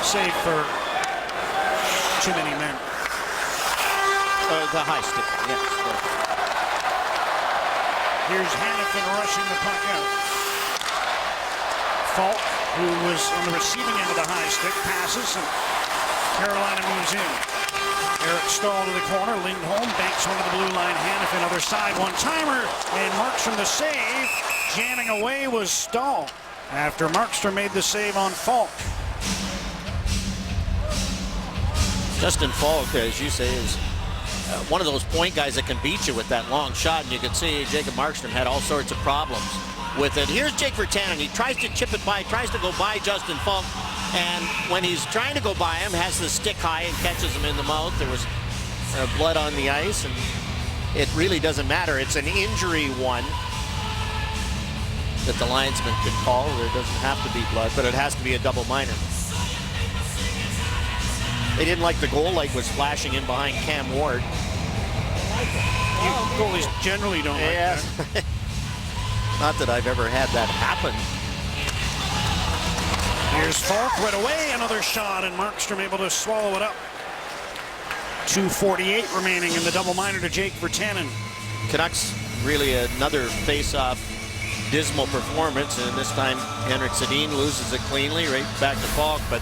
Speaker 5: Save for too many men.
Speaker 6: The high stick, yes.
Speaker 5: Here's Hanifin rushing the puck out. Falk, who was on the receiving end of the high stick, passes, and Carolina moves in. Eric Stahl to the corner. Lindholm banks one to the blue line. Hanifin other side. One-timer. And Markstrom the save. Jamming away was Stahl after Markstrom made the save on Falk.
Speaker 6: Justin Falk, as you say, is one of those point guys that can beat you with that long shot. And you can see Jacob Markstrom had all sorts of problems with it. Here's Jake Virtanen. He tries to chip it by, tries to go by Justin Falk. And when he's trying to go by him, has the stick high and catches him in the mouth. There was blood on the ice, and it really doesn't matter. It's an injury one that the linesman could call. There doesn't have to be blood, but it has to be a double minor. They didn't like the goal light was flashing in behind Cam Ward.
Speaker 5: Goalies generally don't like
Speaker 6: Yeah.
Speaker 5: that.
Speaker 6: Not that I've ever had that happen.
Speaker 5: Here's Falk right away, another shot, and Markstrom able to swallow it up. 2:48 remaining in the double minor to Jake Virtanen.
Speaker 6: Canucks really another face-off dismal performance, and this time Henrik Sedin loses it cleanly, right back to Falk, but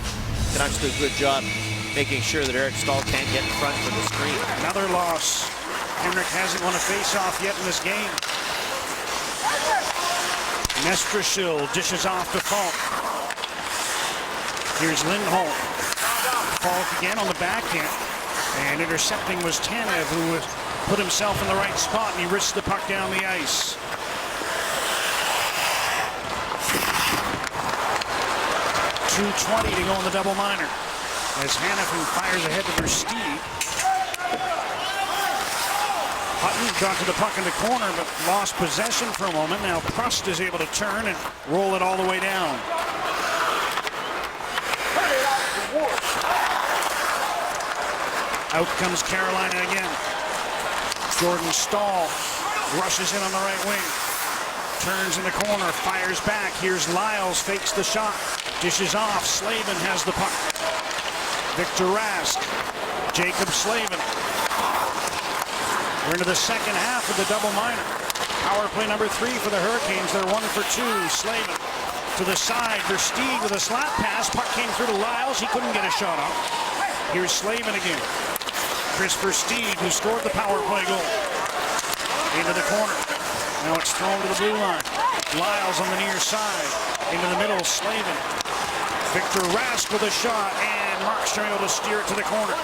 Speaker 6: Canucks do a good job making sure that Eric Staal can't get in front for the screen.
Speaker 5: Another loss. Henrik hasn't won a face-off yet in this game. Nestrashil dishes off to Falk. Here's Lindholm. Falk again on the backhand. And intercepting was Tanev, who put himself in the right spot, and he risked the puck down the ice. .220 to go in the double minor. As Hanifin fires ahead to Versteeg. Hutton got to the puck in the corner, but lost possession for a moment. Now Prust is able to turn and roll it all the way down. Out comes Carolina again. Jordan Staal rushes in on the right wing. Turns in the corner, fires back. Here's Lyles, fakes the shot. Dishes off, Slavin has the puck. Victor Rask, Jacob Slavin. We're into the second half of the double minor. Power play number 3 for the Hurricanes. They're 1 for 2. Slavin to the side. Versteeg with a slap pass. Puck came through to Lyles. He couldn't get a shot off. Here's Slavin again. Chris Versteeg, who scored the power play goal. Into the corner. Now it's thrown to the blue line. Lyles on the near side. Into the middle, Slavin. Victor Rask with a shot, and Markstrom able to steer it to the corner.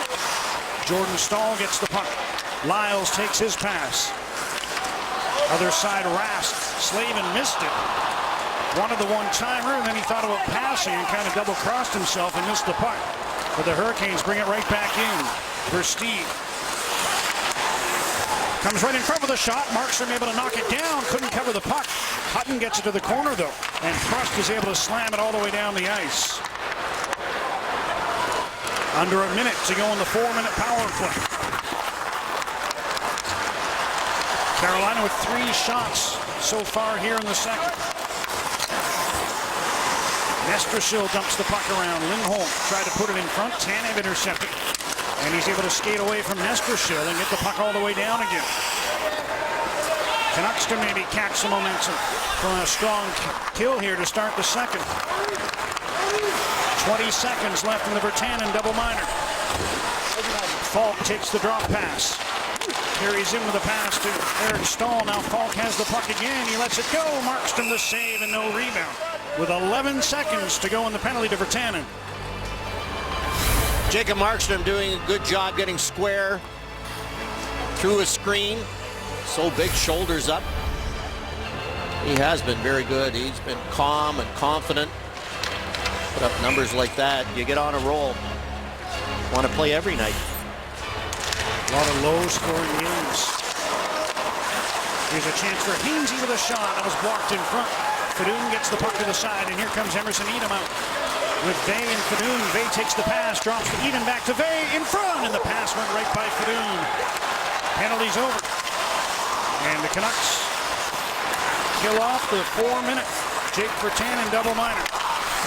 Speaker 5: Jordan Staal gets the puck. Lyles takes his pass. Other side, Rask. Slavin missed it. Wanted the one-timer, and then he thought about passing and kind of double-crossed himself and missed the puck. But the Hurricanes bring it right back in. Versteeg comes right in front with a shot. Markstrom able to knock it down. Couldn't cover the puck. Hutton gets it to the corner, though. And Prust is able to slam it all the way down the ice. Under a minute to go in the 4-minute power play. Carolina with 3 shots so far here in the second. Nestrashil dumps the puck around. Lindholm tried to put it in front. Tanev intercepted. And he's able to skate away from Nestrashil and get the puck all the way down again. Canucks can maybe catch some momentum from a strong kill here to start the second. 20 seconds left in the Virtanen double minor. Falk takes the drop pass. Carries in with a pass to Eric Staal. Now Falk has the puck again. He lets it go. Markstrom the save and no rebound. With 11 seconds to go in the penalty to Virtanen.
Speaker 6: Jacob Markstrom doing a good job getting square through a screen. So big, shoulders up. He has been very good. He's been calm and confident. Put up numbers like that, you get on a roll. Want to play every night.
Speaker 5: A lot of low-scoring games. Here's a chance for Hainsey with a shot. That was blocked in front. Fedun gets the puck to the side, and here comes Emerson Edom out. With Vey and Fedun. Vey takes the pass, drops to Edom, back to Vey, in front, and the pass went right by Fedun. Penalty's over. And the Canucks kill off the 4-minute Jake Virtanen double minor.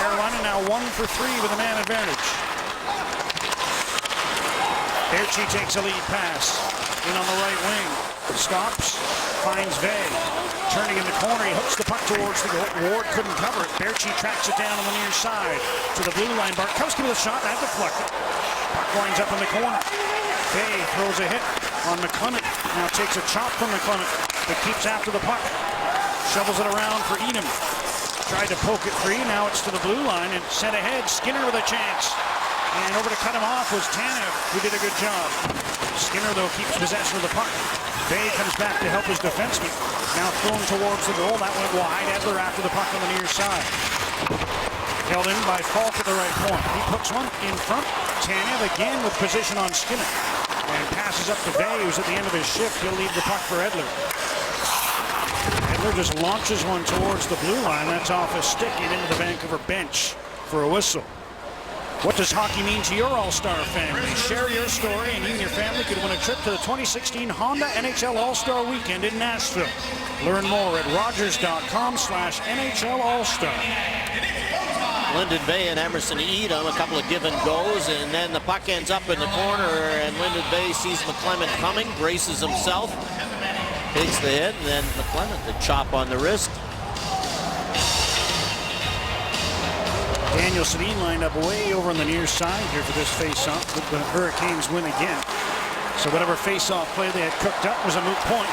Speaker 5: Carolina now 1 for 3 with a man advantage. Baertschi takes a lead pass. In on the right wing. Stops. Finds Vey. Turning in the corner. He hooks the puck towards the goal. Ward couldn't cover it. Baertschi tracks it down on the near side. To the blue line. Bartkowski with a shot. That deflected. Puck winds up in the corner. Vey throws a hit on McClement. Now takes a chop from McClement. But keeps after the puck. Shovels it around for Edom. Tried to poke it free. Now it's to the blue line and sent ahead. Skinner with a chance. And over to cut him off was Tanev, who did a good job. Skinner, though, keeps possession of the puck. Vey comes back to help his defenseman. Now thrown towards the goal. That went wide. Edler after the puck on the near side. Held in by Falk at the right point. He puts one in front. Tanev again with position on Skinner. And passes up to Vey, who's at the end of his shift. He'll leave the puck for Edler. Edler just launches one towards the blue line. That's off his stick and into the Vancouver bench for a whistle. What does hockey mean to your All-Star family? Share your story and you and your family could win a trip to the 2016 Honda NHL All-Star Weekend in Nashville. Learn more at Rogers.com/NHL All-Star.
Speaker 6: Linden Bay and Emerson Edom, a couple of give and goes, and then the puck ends up in the corner, and Linden Bay sees McClement coming, braces himself, takes the hit, and then McClement the chop on the wrist.
Speaker 5: Daniel Sedin lined up way over on the near side here for this face-off. The Hurricanes win again. So whatever face-off play they had cooked up was a moot point.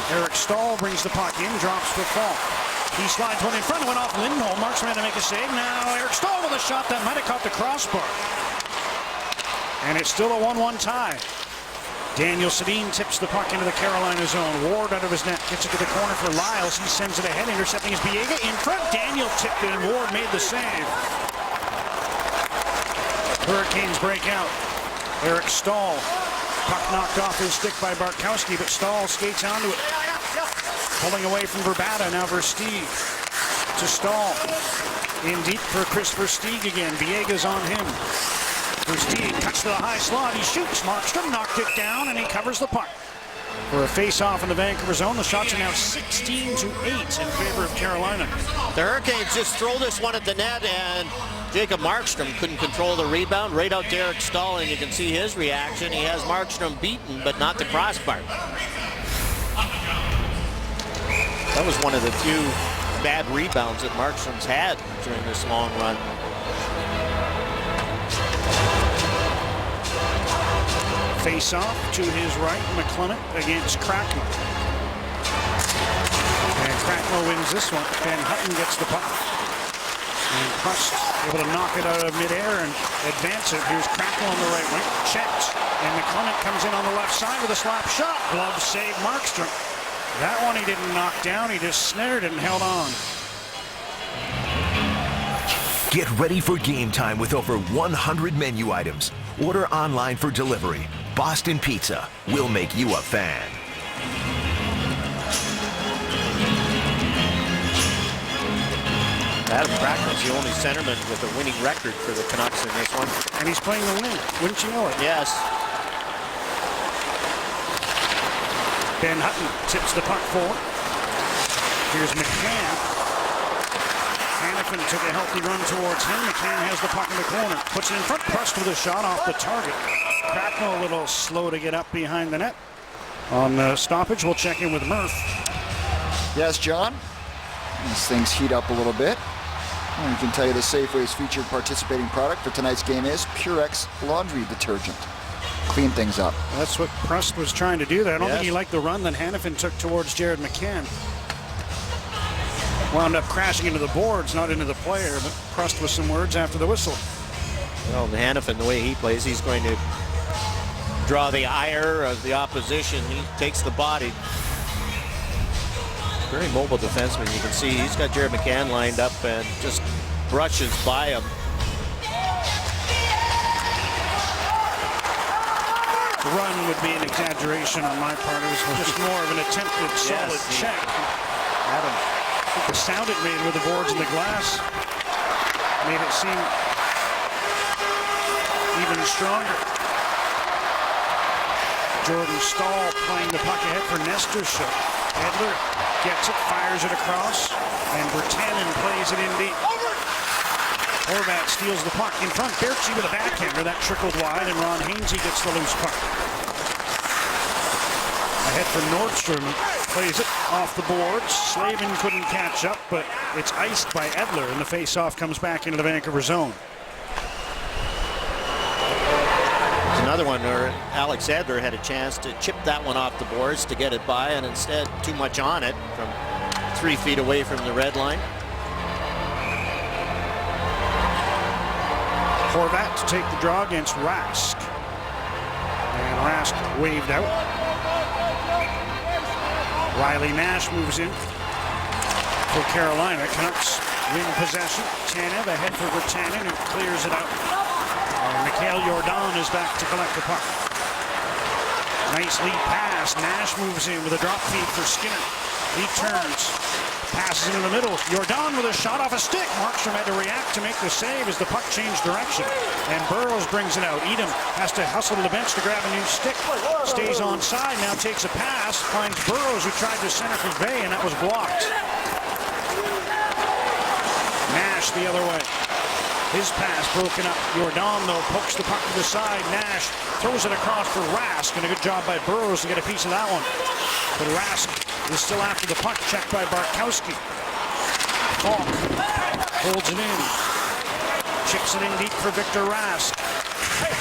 Speaker 5: Eric Stahl brings the puck in, drops for Fall. He slides one in front, went off Lindholm. Markstrom had to make a save. Now Eric Stahl with a shot that might have caught the crossbar. And it's still a 1-1 tie. Daniel Sedin tips the puck into the Carolina zone. Ward out of his net, gets it to the corner for Lyles. He sends it ahead, intercepting his Biega in front. Daniel tipped it and Ward made the save. Hurricanes break out. Eric Stahl. Puck knocked off his stick by Bartkowski, but Stahl skates onto it. Pulling away from Verbata, now Versteeg to Stahl. In deep for Chris Versteeg again. Biega's on him. Versteeg cuts to the high slot. He shoots. Markstrom knocked it down, and he covers the puck. For a face-off in the Vancouver zone, the shots are now 16-8 in favor of Carolina.
Speaker 6: The Hurricanes just throw this one at the net, and Jacob Markstrom couldn't control the rebound. Right out to Eric Stahl, and you can see his reaction. He has Markstrom beaten, but not the crossbar. That was one of the few bad rebounds that Markstrom's had during this long run.
Speaker 5: Face-off to his right, McClement against Cracknell. And Cracknell wins this one. Van Hutton gets the puck. And Prust able to knock it out of midair and advance it. Here's Cracknell on the right wing. Checked. And McClement comes in on the left side with a slap shot. Glove save Markstrom. That one he didn't knock down. He just snared it and held on.
Speaker 8: Get ready for game time with over 100 menu items. Order online for delivery. Boston Pizza will make you a fan.
Speaker 6: Adam Cracknell's the only centerman with a winning record for the Canucks in this one.
Speaker 5: And he's playing the win. Wouldn't you know it?
Speaker 6: Yes.
Speaker 5: Van Hutton tips the puck forward. Here's McCann. Hanifin took a healthy run towards him. McCann has the puck in the corner. Puts it in front. Pressed with a shot off the target. Cracknell a little slow to get up behind the net. On the stoppage, we'll check in with Murph.
Speaker 2: Yes, John. These things heat up a little bit. And we can tell you the Safeway's featured participating product for tonight's game is Purex laundry detergent. Clean things up.
Speaker 5: That's what Prust was trying to do there. I don't
Speaker 6: Yes.
Speaker 5: think he liked the run that Hanifin took towards Jared McCann. Wound up crashing into the boards, not into the player, but Prust with some words after the whistle.
Speaker 6: Well, Hanifin, the way he plays, he's going to draw the ire of the opposition. He takes the body. Very mobile defenseman. You can see he's got Jared McCann lined up and just brushes by him.
Speaker 5: Run would be an exaggeration on my part. It was just more of an attempted solid check.
Speaker 6: Adam.
Speaker 5: I think the sound it made with the boards and the glass made it seem even stronger. Jordan Stahl playing the puck ahead for Nestershuk. Edler gets it, fires it across, and Bertanen plays it in deep. Horvat steals the puck in front. Berchi with a backhander. That trickled wide, and Ron Hainsey gets the loose puck. Ahead for Nordstrom. Plays it off the boards. Slavin couldn't catch up, but it's iced by Edler, and the face-off comes back into the Vancouver zone.
Speaker 6: Another one where Alex Edler had a chance to chip that one off the boards to get it by, and instead too much on it from 3 feet away from the red line.
Speaker 5: Horvat to take the draw against Rask. And Rask waved out. Riley Nash moves in for Carolina. Canucks win possession. Tanev ahead for Bertanen, who clears it out. And Mikhail Jordan is back to collect the puck. Nice lead pass. Nash moves in with a drop feed for Skinner. He turns. Passes into the middle. Jordan with a shot off a stick. Markstrom had to react to make the save as the puck changed direction. And Burrows brings it out. Edom has to hustle to the bench to grab a new stick. Stays onside, now takes a pass. Finds Burrows, who tried to center for Vey, and that was blocked. Nash the other way. His pass broken up. Jordan, though, pokes the puck to the side. Nash throws it across for Rask, and a good job by Burrows to get a piece of that one. But Rask is still after the puck, checked by Bartkowski. Falk holds it in. Chips it in deep for Victor Rask.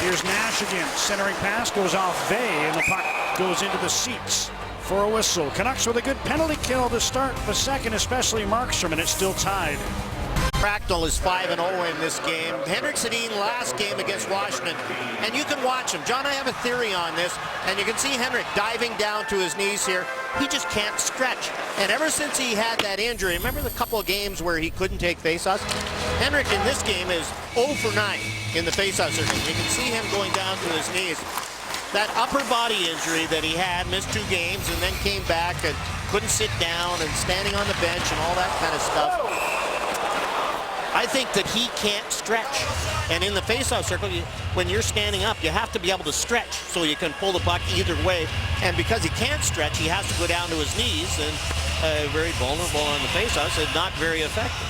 Speaker 5: Here's Nash again. Centering pass goes off Vey, and the puck goes into the seats for a whistle. Canucks with a good penalty kill to start the second, especially Markstrom, and it's still tied.
Speaker 6: Cracknell is 5-0 in this game. Henrik Sedin last game against Washington, and you can watch him. John, I have a theory on this, and you can see Henrik diving down to his knees here. He just can't stretch. And ever since he had that injury, remember the couple of games where he couldn't take faceoffs? Henrik in this game is 0 for 9 in the faceoff circuit. You can see him going down to his knees. That upper body injury that he had, missed 2 games, and then came back and couldn't sit down and standing on the bench and all that kind of stuff. I think that he can't stretch. And in the faceoff circle, when you're standing up, you have to be able to stretch so you can pull the puck either way. And because he can't stretch, he has to go down to his knees, and very vulnerable on the faceoffs and not very effective.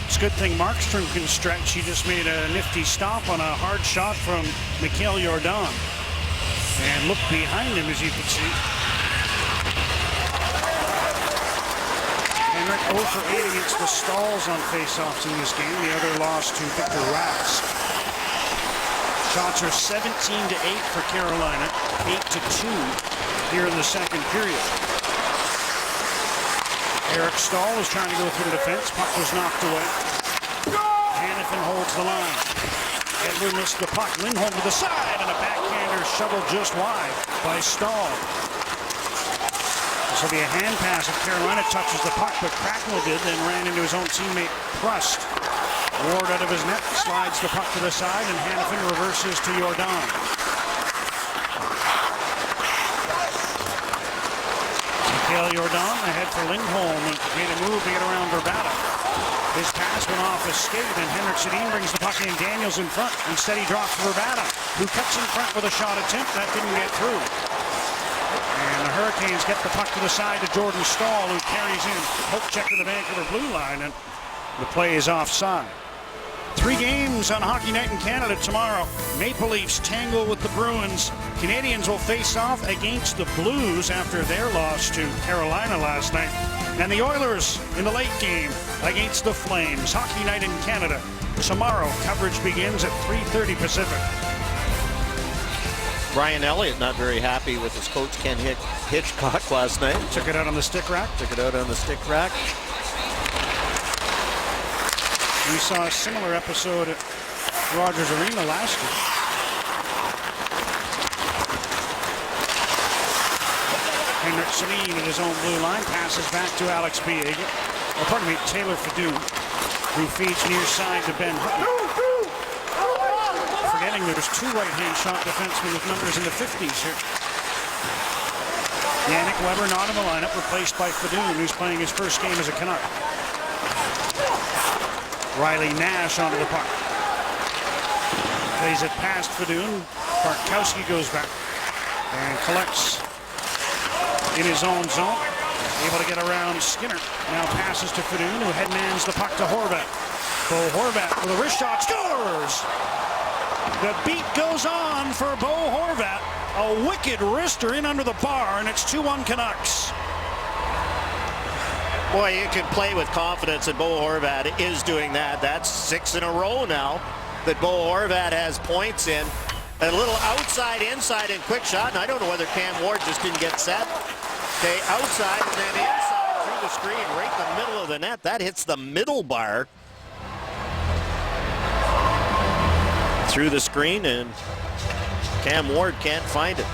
Speaker 5: It's a good thing Markstrom can stretch. He just made a nifty stop on a hard shot from Mikhail Jordan. And look behind him, as you can see. Henrik 0 for 8 against the Stalls on faceoffs in this game. The other loss to Victor Rask. Shots are 17-8 for Carolina, 8-2 here in the second period. Eric Staal was trying to go through the defense. Puck was knocked away. Hanifin holds the line. Edler missed the puck. Lindholm to the side, and a backhander shoveled just wide by Staal. This will be a hand pass if Carolina touches the puck, but Cracknell did, then ran into his own teammate Prust. Ward out of his net, slides the puck to the side, and Hanifin reverses to Jordan. Mikhail Jordan ahead for Lindholm, and made a move to get around Verbata. His pass went off his skate, and Henrik Sedin brings the puck in. Daniels in front. Instead, he drops Verbata, who cuts in front with a shot attempt. That didn't get through. And the Hurricanes get the puck to the side to Jordan Staal, who carries in. Poke check to the Vancouver blue line, and the play is offside. 3 games on Hockey Night in Canada tomorrow. Maple Leafs tangle with the Bruins. Canadians will face off against the Blues after their loss to Carolina last night. And the Oilers in the late game against the Flames. Hockey Night in Canada tomorrow. Coverage begins at 3:30 Pacific.
Speaker 6: Brian Elliott not very happy with his coach Ken Hitchcock last night.
Speaker 5: Took it out on the stick rack. We saw a similar episode at Rogers Arena last year. Henrik Sedin at his own blue line passes back to Alex Biega. Taylor Fedun, who feeds near side to Ben Hutton. Forgetting there's 2 right-hand shot defensemen with numbers in the 50s here. Yannick Weber not in the lineup, replaced by Fedun, who's playing his first game as a Canuck. Riley Nash onto the puck. Plays it past Fedun. Bartkowski goes back and collects in his own zone. Able to get around Skinner. Now passes to Fedun, who headmans the puck to Horvat. Bo Horvat with a wrist shot, scores! The beat goes on for Bo Horvat. A wicked wrister in under the bar, and it's 2-1 Canucks.
Speaker 6: Boy, you can play with confidence, and Bo Horvat is doing that. That's 6 in a row now that Bo Horvat has points in. A little outside, inside, and quick shot. And I don't know whether Cam Ward just didn't get set. Okay, outside and then inside through the screen, right in the middle of the net. That hits the middle bar. Through the screen, and Cam Ward can't find it.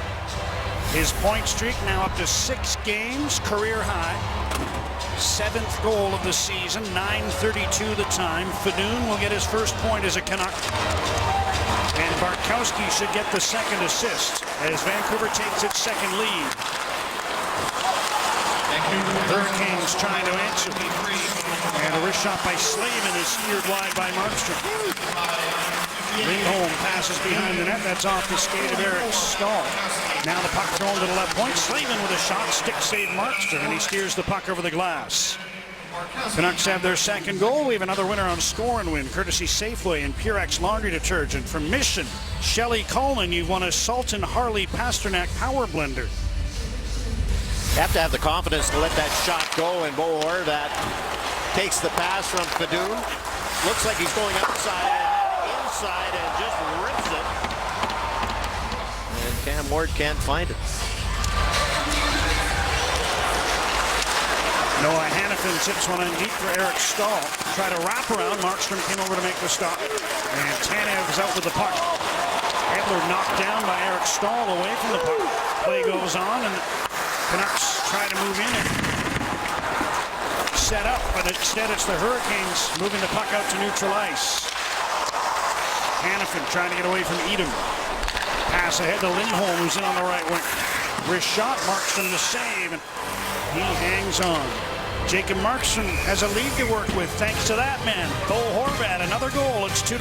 Speaker 5: His point streak now up to 6 games, career high. 7th goal of the season, 9:32 the time. Fedun will get his first point as a Canuck. And Bartkowski should get the second assist as Vancouver takes its second lead. Hurricanes trying to answer. And a wrist shot by Slavin is steered wide by Markstrom. Lindholm passes behind the net. That's off the skate of Eric Stahl. Now the puck thrown to the left point. Slavin with a shot. Stick save Markstrom, and he steers the puck over the glass. Canucks have their second goal. We have another winner on Score and Win, courtesy Safeway and Purex Laundry Detergent. From Mission, Shelley Cullen, you've won a Sultan Harley Pasternak Power Blender.
Speaker 6: You have to have the confidence to let that shot go, and Bo Horvat takes the pass from Fedun. Looks like he's going outside and inside and just rips it. And Cam Ward can't find it.
Speaker 5: Noah Hannafin tips one in deep for Eric Stahl. Try to wrap around. Markstrom came over to make the stop. And Tanev is out with the puck. Edler knocked down by Eric Stahl away from the puck. Play goes on, and Canucks try to move in and set up, but instead it's the Hurricanes moving the puck out to neutral ice. Hannafin trying to get away from Edom. Pass ahead to Lindholm, who's in on the right wing. Wrist shot, Markstrom to save, and he hangs on. Jacob Markstrom has a lead to work with thanks to that man. Bo Horvat, another goal. It's 2-1.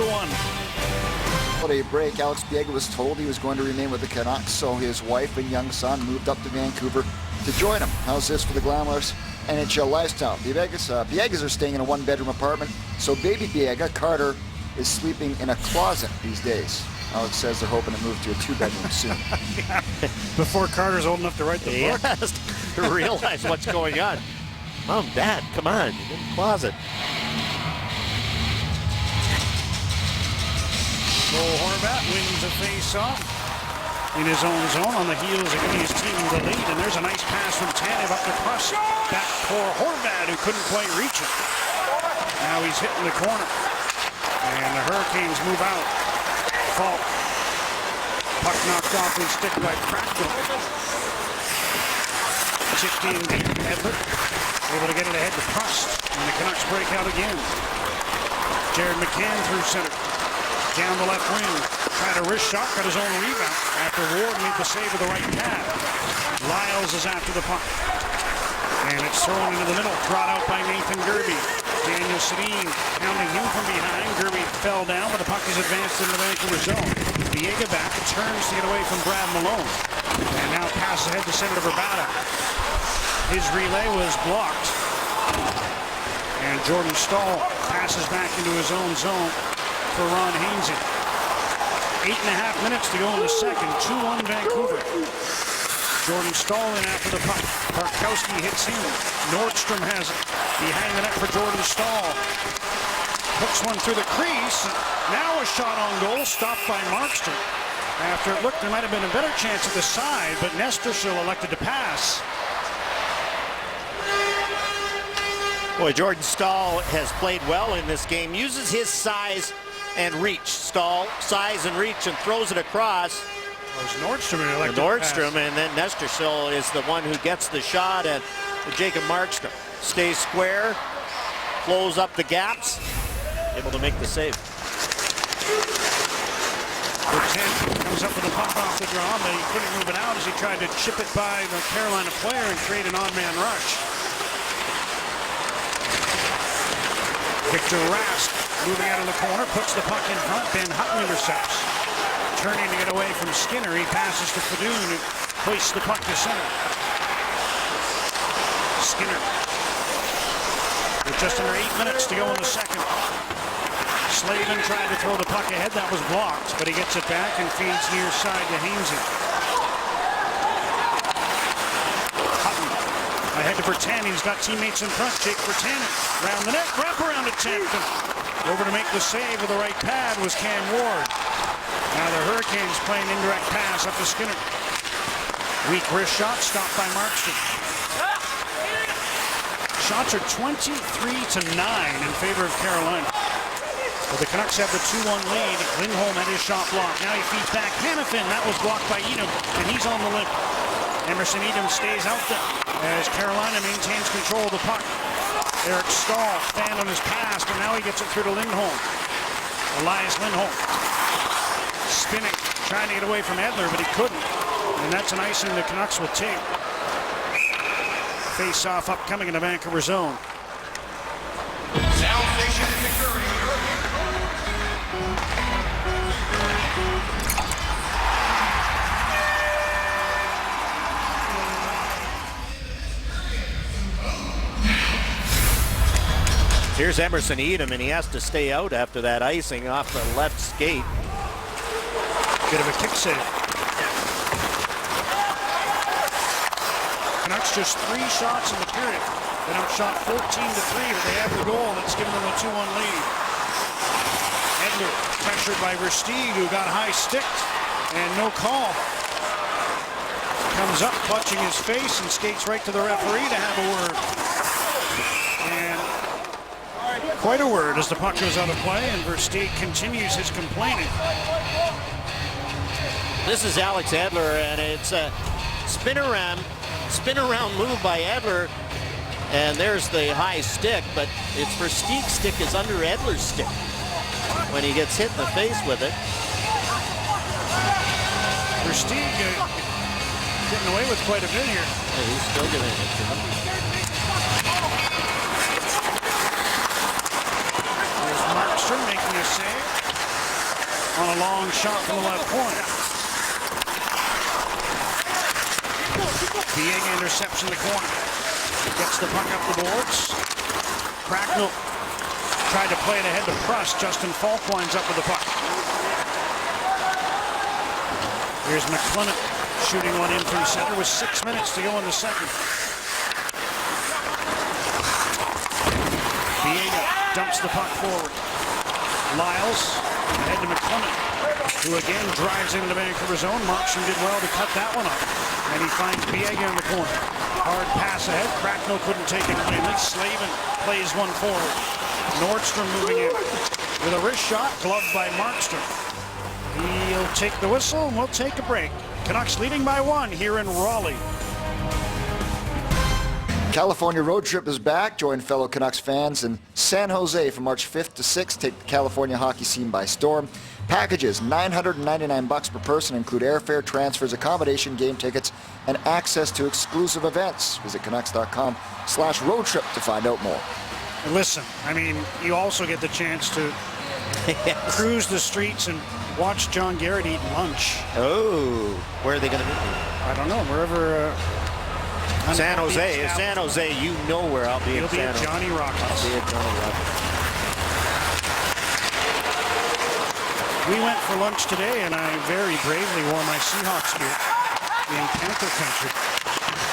Speaker 2: Holiday break, Alex Biega was told he was going to remain with the Canucks, so his wife and young son moved up to Vancouver to join him. How's this for the glamorous NHL lifestyle? Biegas are staying in a one-bedroom apartment, so baby Biega, Carter, is sleeping in a closet these days. Alex says they're hoping to move to a two-bedroom soon.
Speaker 5: Yeah. Before Carter's old enough to write the book.
Speaker 6: Yes, to realize what's going on. Mom, Dad, come on, you're in the closet.
Speaker 5: Bo Horvat wins a face-off in his own zone on the heels of giving his team the lead. And there's a nice pass from Tanev up to Pruss. Back for Horvat, who couldn't quite reach it. Now he's hitting the corner. And the Hurricanes move out. Fault. Puck knocked off his stick by Cracknell. Chipped in deep. Edler able to get it ahead to Pruss. And the Canucks break out again. Jared McCann through center. Down the left wing. Tried a wrist shot. Got his own rebound after Ward made the save with the right pad. Lyles is after the puck. And it's thrown into the middle. Brought out by Nathan Gerby. Daniel Sedin pounding him from behind. Gerby fell down, but the puck is advanced into the Vancouver zone. Biega back, turns to get away from Brad Malone. And now pass ahead to Senator Verbata. His relay was blocked. And Jordan Stahl passes back into his own zone for Ron Hainsey. 8.5 minutes to go in the second. 2-1 Vancouver. Jordan Stahl in after the puck. Bartkowski hits him. Nordstrom has it. Behind the net for Jordan Stahl. Hooks one through the crease. Now a shot on goal, stopped by Markstrom. After it looked there might have been a better chance at the side, but Nestersil elected to pass.
Speaker 6: Boy, Jordan Stahl has played well in this game. Uses his size and reach. Stahl, size and reach, and throws it across.
Speaker 5: Nordstrom elected
Speaker 6: Nordstrom, and then Nestersil is the one who gets the shot, and Jacob Markstrom stays square, flows up the gaps, able to make the save.
Speaker 5: Bertin comes up with a puck off the draw, but he couldn't move it out as he tried to chip it by the Carolina player and create an odd-man rush. Victor Rask moving out of the corner, puts the puck in front. Ben Hutton intercepts. Turning to get away from Skinner, he passes to Fedun, who hoists the puck to center. Skinner. With just under 8 minutes to go in the second. Slavin tried to throw the puck ahead. That was blocked, but he gets it back and feeds near side to Hainsey. Hutton ahead to Bertin. He's got teammates in front. Jake Bertin around the net. Wrap around attempt. Over to make the save with the right pad was Cam Ward. Now the Hurricanes playing indirect pass up to Skinner. Weak wrist shot stopped by Markstrom. Shots are 23-9 in favor of Carolina. But the Canucks have the 2-1 lead. Lindholm had his shot blocked. Now he feeds back Hannafin. That was blocked by Edom, and he's on the limp. Emerson Edom stays out there as Carolina maintains control of the puck. Eric Stahl fanned on his pass, but now he gets it through to Lindholm. Elias Lindholm spinning, trying to get away from Edler, but he couldn't. And that's an icing the Canucks will take. Face-off upcoming in the Vancouver zone.
Speaker 7: Sound station securing.
Speaker 6: Here's Emerson Edom, and he has to stay out after that icing off the left skate.
Speaker 5: Bit of a kick save. Canucks just 3 shots in the period. They outshot 14-3, but they have the goal that's given them a 2-1 lead. Edler pressured by Versteeg, who got high sticked, and no call. Comes up, clutching his face, and skates right to the referee to have a word. And quite a word as the puck goes out of play, and Versteeg continues his complaining.
Speaker 6: This is Alex Edler, and it's a spin around move by Edler, and there's the high stick, but it's Versteeg's stick is under Edler's stick when he gets hit in the face with it.
Speaker 5: Versteeg getting away with quite a bit here.
Speaker 6: Yeah, he's still giving it to him.
Speaker 5: There's Markstrom making a save on a long shot from the left corner. Biega intercepts in the corner. Gets the puck up the boards. Cracknell tried to play it ahead to Prust. Justin Falk winds up with the puck. Here's McClement shooting one in from center with 6 minutes to go in the second. Biega dumps the puck forward. Lyles ahead to McClement, who again drives into the Vancouver zone. Markstrom did well to cut that one up. And he finds Biega in the corner. Hard pass ahead. Cracknell couldn't take it away. Slavin plays one forward. Nordstrom moving in with a wrist shot, gloved by Markstrom. He'll take the whistle, and we'll take a break. Canucks leading by 1 here in Raleigh.
Speaker 2: California road trip is back. Join fellow Canucks fans in San Jose from March 5th to 6th. Take the California hockey scene by storm. Packages, $999 per person, include airfare, transfers, accommodation, game tickets, and access to exclusive events. Visit Canucks.com/road trip to find out more.
Speaker 5: And listen, I mean, you also get the chance to cruise the streets and watch John Garrett eat lunch.
Speaker 6: Oh, where are they going to be?
Speaker 5: I don't know, wherever.
Speaker 6: San Jose. San Jose, you know where I'll be.
Speaker 5: You'll be at Johnny Rockets.
Speaker 6: I'll be at Johnny Rockets.
Speaker 5: We went for lunch today, and I very bravely wore my Seahawks gear in Panther country,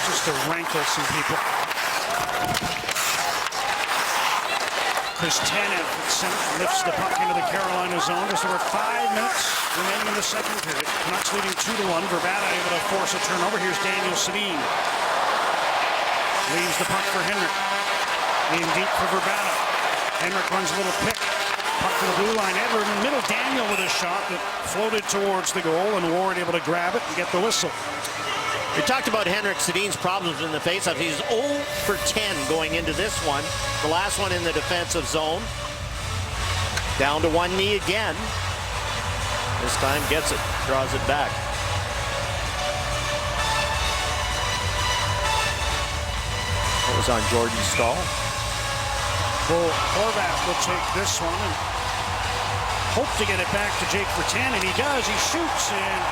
Speaker 5: just to rankle some people. Chris Tanev lifts the puck into the Carolina zone. Just over 5 minutes remaining in the second period. Canucks leading 2-1. Verbata able to force a turnover. Here's Daniel Sedin. Leaves the puck for Henrik. In deep for Verbata. Henrik runs a little pick. Puck to the blue line. Edler in the middle. Daniel with a shot that floated towards the goal, and Ward able to grab it and get the whistle.
Speaker 6: We talked about Henrik Sedin's problems in the faceoff. He's 0 for 10 going into this one. The last one in the defensive zone. Down to one knee again. This time gets it. Draws it back. What was on Jordan Staal?
Speaker 5: Well, Horvat will take this one and hope to get it back to Jake Virtanen, and he does. He shoots, and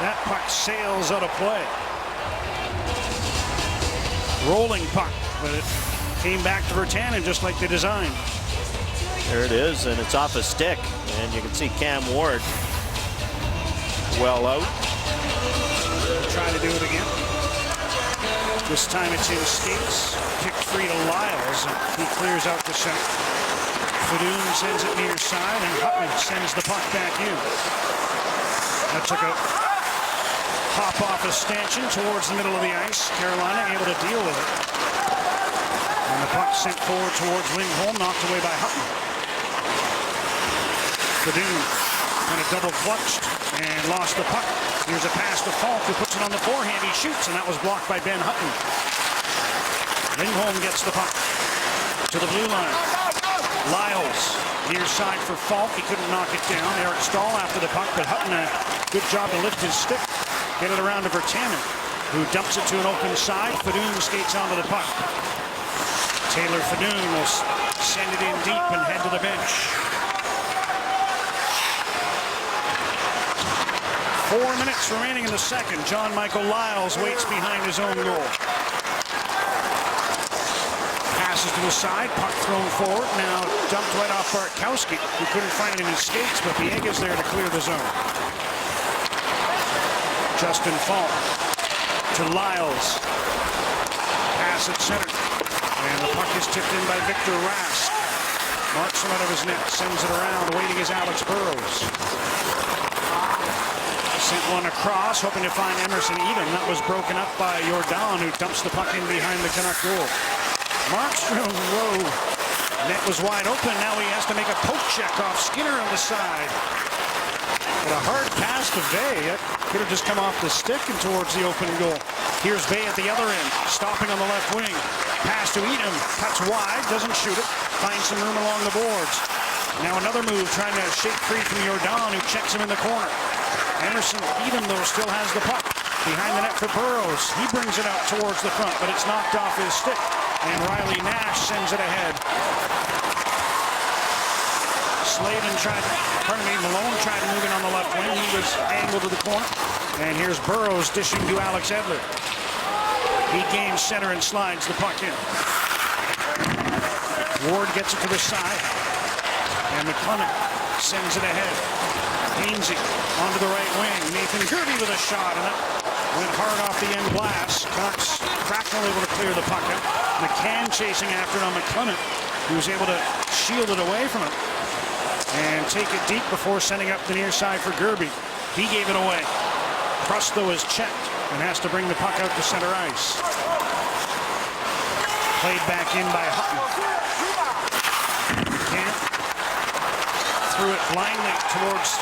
Speaker 5: that puck sails out of play. Rolling puck, but it came back to Virtanen just like they designed.
Speaker 6: There it is, and it's off a stick, and you can see Cam Ward well out.
Speaker 5: Try to do it again. This time it's in skates. Kicked free to Lyles, and he clears out the center. Fadoon sends it near side, and Hutton sends the puck back in. That took a hop off a stanchion towards the middle of the ice. Carolina able to deal with it. And the puck sent forward towards Lindholm, knocked away by Hutton. Fadoon kind of double clutched and lost the puck. Here's a pass to Falk, who puts it on the forehand. He shoots, and that was blocked by Ben Hutton. Lindholm gets the puck to the blue line. Lyles near side for Falk. He couldn't knock it down. Eric Staal after the puck, but Hutton a good job to lift his stick, get it around to Virtanen. who dumps it to an open side. Fadoon skates onto the puck. Taylor Fadoon will send it in deep and head to the bench. 4 minutes remaining in the second. John Michael Lyles waits behind his own goal. Passes to the side, puck thrown forward, now dumped right off Bartkowski, who couldn't find it in his skates, but Biega's there to clear the zone. Justin Falk to Lyles. Pass at center. And the puck is tipped in by Victor Rask. Marks him out of his net, sends it around, waiting is Alex Burrows. Sent one across, hoping to find Emerson Edom. That was broken up by Jordan, who dumps the puck in behind the Canuck goal. Markstrom, whoa. Net was wide open. Now he has to make a poke check off Skinner on the side. But a hard pass to Bay. It could have just come off the stick and towards the open goal. Here's Bay at the other end, stopping on the left wing. Pass to Edom, cuts wide, doesn't shoot it. Finds some room along the boards. Now another move, trying to shake free from Jordan, who checks him in the corner. Emerson Edom, though, still has the puck. Behind the net for Burrows. He brings it out towards the front, but it's knocked off his stick. And Riley Nash sends it ahead. Malone tried moving on the left wing. He was angled to the corner. And here's Burrows dishing to Alex Edler. He gains center and slides the puck in. Ward gets it to the side. And McClement sends it ahead. Hainsey onto the right wing. Nathan Gerby with a shot, and that went hard off the end glass. Canucks Cracknell able to clear the puck out. McCann chasing after it on McClement, who was able to shield it away from him and take it deep before sending up the near side for Gerby. He gave it away. Prusto is checked and has to bring the puck out to center ice. Played back in by Hutton. McCann threw it blindly towards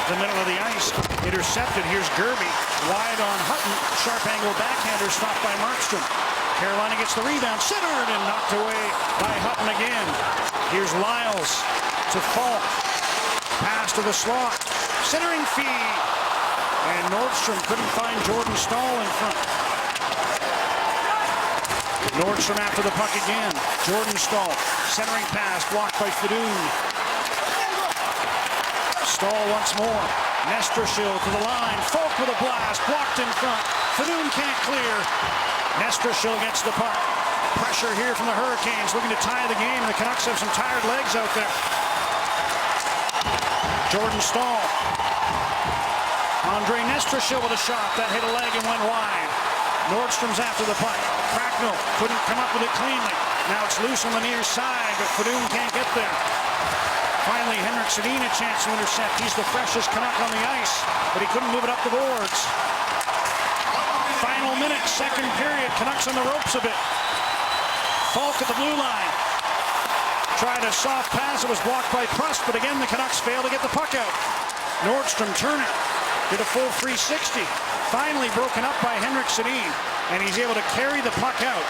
Speaker 5: the middle of the ice. Intercepted. Here's Gerby. Wide on Hutton. Sharp angle backhander stopped by Markstrom. Carolina gets the rebound. Centered and knocked away by Hutton again. Here's Lyles to Falk. Pass to the slot. Centering feed. And Nordstrom couldn't find Jordan Stahl in front. Nordstrom after the puck again. Jordan Stahl. Centering pass blocked by Fadoon. Stahl once more. Nestrashil to the line. Falk with a blast. Blocked in front. Fadoon can't clear. Nestrashil gets the puck. Pressure here from the Hurricanes, looking to tie the game, and the Canucks have some tired legs out there. Jordan Stahl. Andre Nestrashil with a shot. That hit a leg and went wide. Nordstrom's after the puck. Cracknell couldn't come up with it cleanly. Now it's loose on the near side, but Fadoon can't get there. Finally, Henrik Sedin a chance to intercept. He's the freshest Canuck on the ice, but he couldn't move it up the boards. Final minute, second period. Canucks on the ropes a bit. Falk at the blue line. Tried a soft pass. It was blocked by Prust, but again, the Canucks failed to get the puck out. Nordstrom Turner did a full 360. Finally broken up by Henrik Sedin, and he's able to carry the puck out.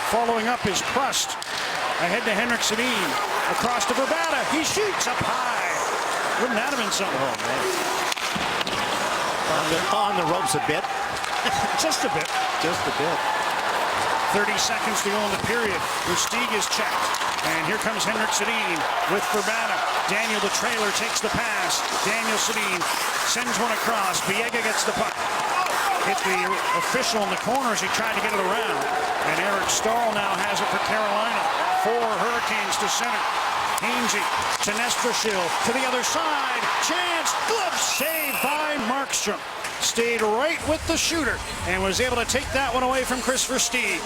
Speaker 5: Following up is Prust. Ahead to Henrik Sedin. Across to Verbata. He shoots up high. Wouldn't that have been something?
Speaker 6: Oh, man. On the ropes a bit.
Speaker 5: Just a bit.
Speaker 6: Just a bit.
Speaker 5: 30 seconds to go in the period. Lustig is checked. And here comes Henrik Sedin with Verbata. Daniel the trailer takes the pass. Daniel Sedin sends one across. Biega gets the puck. Hit the official in the corner as he tried to get it around. And Eric Stahl now has it for Carolina. 4 Hurricanes to center. Hainsey to Nestrashil to the other side. Chance. Glove save by Markstrom. Stayed right with the shooter and was able to take that one away from Chris Versteeg.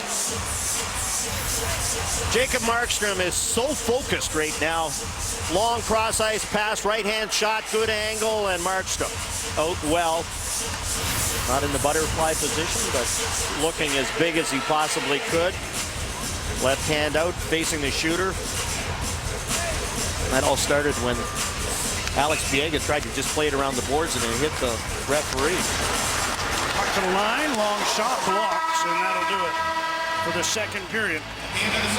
Speaker 6: Jacob Markstrom is so focused right now. Long cross ice pass, right hand shot, good angle, and Markstrom out well. Not in the butterfly position, but looking as big as he possibly could. Left hand out, facing the shooter. That all started when Alex Biega tried to just play it around the boards and it hit the referee.
Speaker 5: Puck to the line, long shot blocks, and that'll do it for the second period.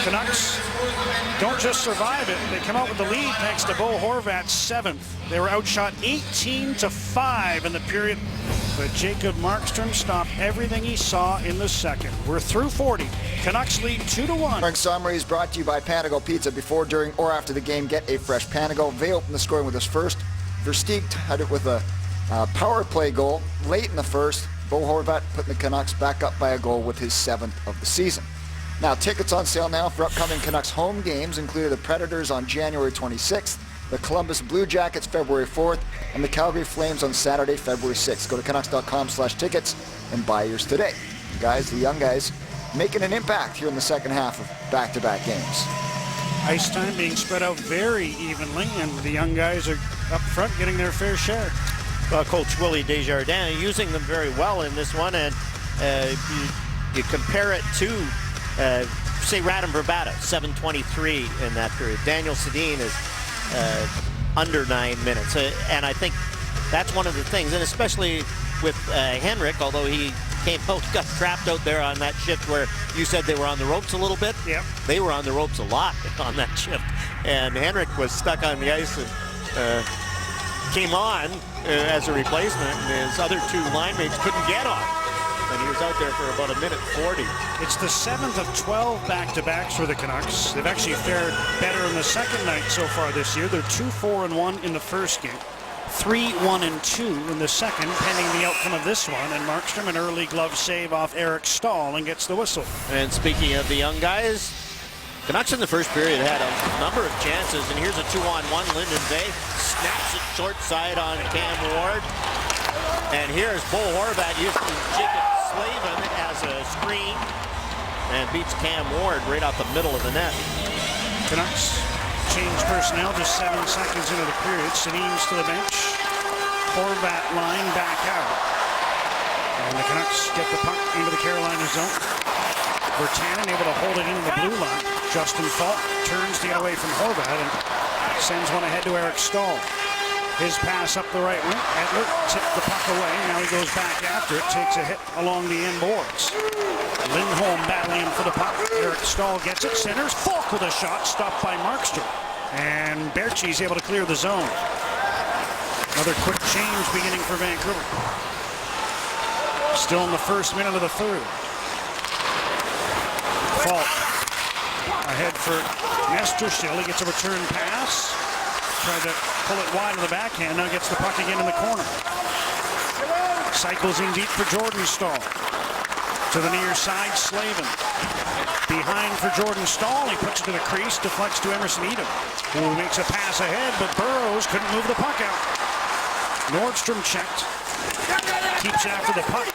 Speaker 5: Canucks don't just survive it, they come out with the lead thanks to Bo Horvat's 7th. They were outshot 18-5 in the period. but Jacob Markstrom stopped everything he saw in the second. We're through 40. Canucks lead 2-1.
Speaker 2: Frank summary is brought to you by Panago Pizza. Before, during, or after the game, get a fresh Panago. They opened the scoring with his first. Versteeg had it with a power play goal late in the first. Bo Horvat putting the Canucks back up by a goal with his 7th of the season. Now, tickets on sale now for upcoming Canucks home games include the Predators on January 26th, the Columbus Blue Jackets February 4th, and the Calgary Flames on Saturday, February 6th. Go to Canucks.com/tickets and buy yours today. Guys, the young guys making an impact here in the second half of back-to-back games.
Speaker 5: Ice time being spread out very evenly, and the young guys are up front getting their fair share.
Speaker 6: Well, Coach Willie Desjardins using them very well in this one, and you compare it to, say, Radim Vrbata, 7:23 in that period. Daniel Sedin is under 9 minutes, and I think that's one of the things, and especially with Henrik, although he got trapped out there on that shift where you said they were on the ropes a little bit.
Speaker 5: Yep.
Speaker 6: They were on the ropes a lot on that shift, and Henrik was stuck on the ice and came on as a replacement, and his other 2 line mates couldn't get on. And he was out there for about 1:40.
Speaker 5: It's the 7th of 12 back-to-backs for the Canucks. They've actually fared better in the second night so far this year. They're 2-4-1 in the first game, 3-1-2 in the second, pending the outcome of this one. And Markstrom, an early glove save off Eric Stahl, and gets the whistle.
Speaker 6: And speaking of the young guys, Canucks in the first period had a number of chances, and here's a 2-on-1. Lyndon Bay snaps it short side on Cam Ward. And here's Bo Horvat using Jacob Slavin as a screen and beats Cam Ward right off the middle of the net.
Speaker 5: Canucks change personnel just 7 seconds into the period. Sedin's to the bench. Horvat line back out. And the Canucks get the puck into the Carolina zone. Virtanen able to hold it into the blue line. Justin Falk turns the other way from Horvat and sends one ahead to Eric Stahl. His pass up the right wing. Edler tipped the puck away. Now he goes back after it. Takes a hit along the end boards. Lindholm battling for the puck. Eric Stahl gets it. Centers. Falk with a shot. Stopped by Markstrom. And Berchi's able to clear the zone. Another quick change beginning for Vancouver. Still in the first minute of the third. Falk ahead for Nestershil. He gets a return pass. Tried to pull it wide to the backhand. Now gets the puck again in the corner. Cycles in deep for Jordan Stahl. To the near side, Slavin. Behind for Jordan Stahl. He puts it to the crease. Deflects to Emerson Edom, who makes a pass ahead, but Burrows couldn't move the puck out. Nordstrom checked. Keeps after the puck.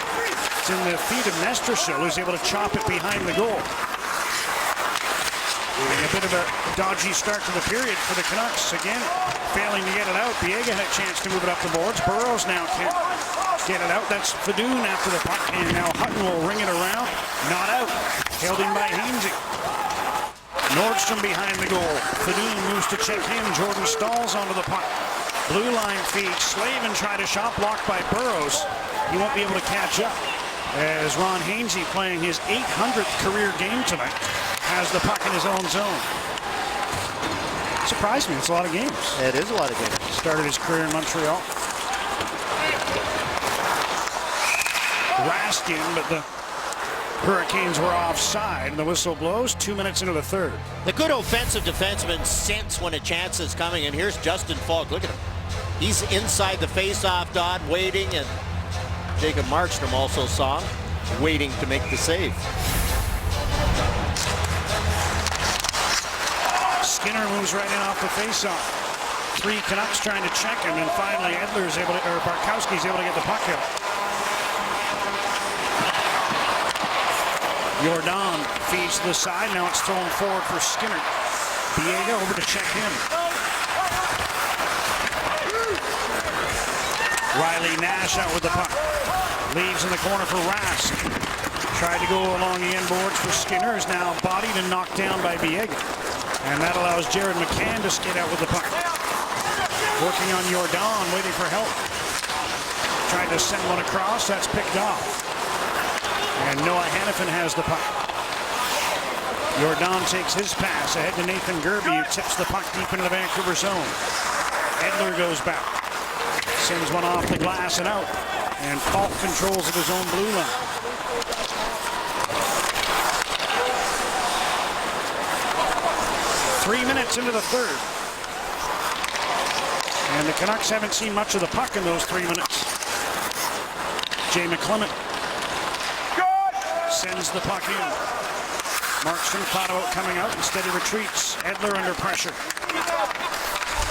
Speaker 5: It's in the feet of Nestershil, who's able to chop it behind the goal. A bit of a dodgy start to the period for the Canucks. Again, failing to get it out. Biega had a chance to move it up the boards. Burrows now can't get it out. That's Fadoon after the puck. And now Hutton will ring it around. Not out. Held in by Hainsey. Nordstrom behind the goal. Fadoon moves to check him. Jordan Stahl's onto the puck. Blue line feed. Slavin tried a shot blocked by Burrows. He won't be able to catch up. As Ron Hainsey, playing his 800th career game tonight, has the puck in his own zone. Surprised me. It's a lot of games.
Speaker 6: It is a lot of games.
Speaker 5: Started his career in Montreal. Raskin, but the Hurricanes were offside, and the whistle blows 2 minutes into the third.
Speaker 6: The good offensive defenseman sense when a chance is coming, and here's Justin Falk. Look at him. He's inside the face-off dot, waiting, and Jacob Markstrom also saw him, waiting to make the save.
Speaker 5: Skinner moves right in off the face-off. 3 Canucks trying to check him, and finally Edler's able to, or Barkowski's able to get the puck out. Jordan feeds to the side. Now it's thrown forward for Skinner. Biega over to check him. Riley Nash out with the puck. Leaves in the corner for Rask. Tried to go along the end boards for Skinner. Is now bodied and knocked down by Biega. And that allows Jared McCann to skate out with the puck. Working on Jordan, waiting for help. Tried to send one across. That's picked off. And Noah Hannafin has the puck. Jordan takes his pass ahead to Nathan Gerby, who tips the puck deep into the Vancouver zone. Edler goes back. Sends one off the glass and out. And Falk controls of his own blue line. Three minutes into the third. And the Canucks haven't seen much of the puck in those 3 minutes. Jay McClement sends the puck in. Markstrom thought about coming out. Instead he retreats. Edler under pressure.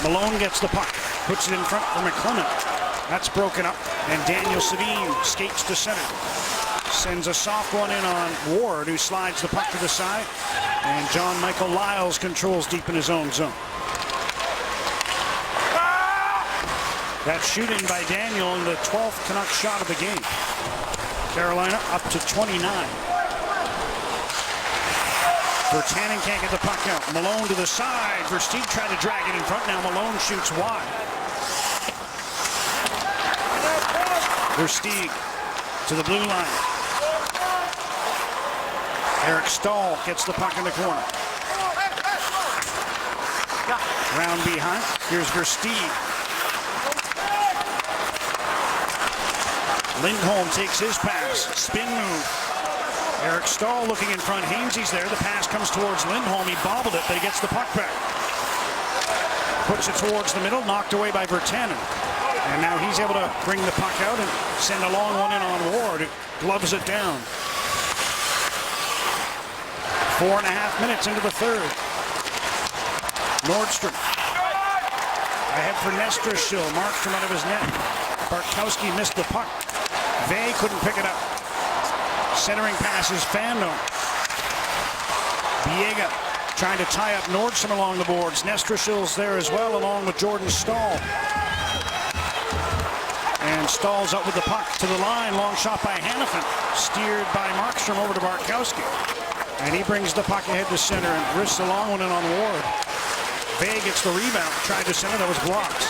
Speaker 5: Malone gets the puck. Puts it in front for McClement. That's broken up. And Daniel Sedin skates to center. Sends a soft one in on Ward, who slides the puck to the side. And John Michael Lyles controls deep in his own zone. That shooting by Daniel in the 12th Canucks shot of the game. Carolina up to 29. Virtanen can't get the puck out. Malone to the side. Versteeg tried to drag it in front. Now Malone shoots wide. Versteeg to the blue line. Eric Stahl gets the puck in the corner. Round behind. Here's Versteeg. Lindholm takes his pass. Spin move. Eric Stahl looking in front. Hainsey's there. The pass comes towards Lindholm. He bobbled it, but he gets the puck back. Puts it towards the middle. Knocked away by Virtanen. And now he's able to bring the puck out and send a long one in on Ward. It gloves it down. 4.5 minutes into the third. Nordstrom. Ahead for Nestrashill. Markstrom out of his net. Bartkowski missed the puck. Vey couldn't pick it up. Centering pass is Fandom. Biega trying to tie up Nordstrom along the boards. Nestrashill's there as well, along with Jordan Stahl. And Stahl's up with the puck to the line. Long shot by Hanifin. Steered by Markstrom over to Bartkowski. And he brings the puck ahead to center and risks a long one in on Ward. Vey gets the rebound. Tried to center, that was blocked.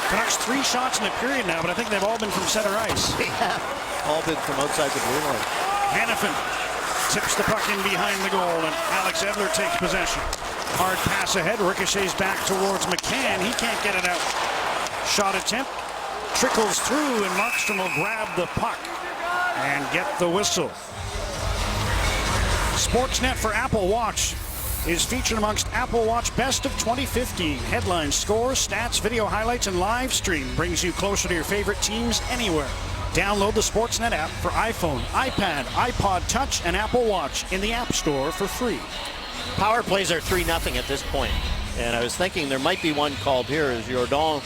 Speaker 5: Canucks 3 shots in the period now, but I think they've all been from center ice.
Speaker 6: Yeah, all been from outside the blue line.
Speaker 5: Hanifin tips the puck in behind the goal, and Alex Edler takes possession. Hard pass ahead, ricochets back towards McCann. He can't get it out. Shot attempt, trickles through, and Markstrom will grab the puck and get the whistle. Sportsnet for Apple Watch is featured amongst Apple Watch Best of 2015. Headlines, scores, stats, video highlights, and live stream brings you closer to your favorite teams anywhere. Download the Sportsnet app for iPhone, iPad, iPod Touch, and Apple Watch in the App Store for free.
Speaker 6: Power plays are 3-0 at this point. And I was thinking there might be one called here as Jordan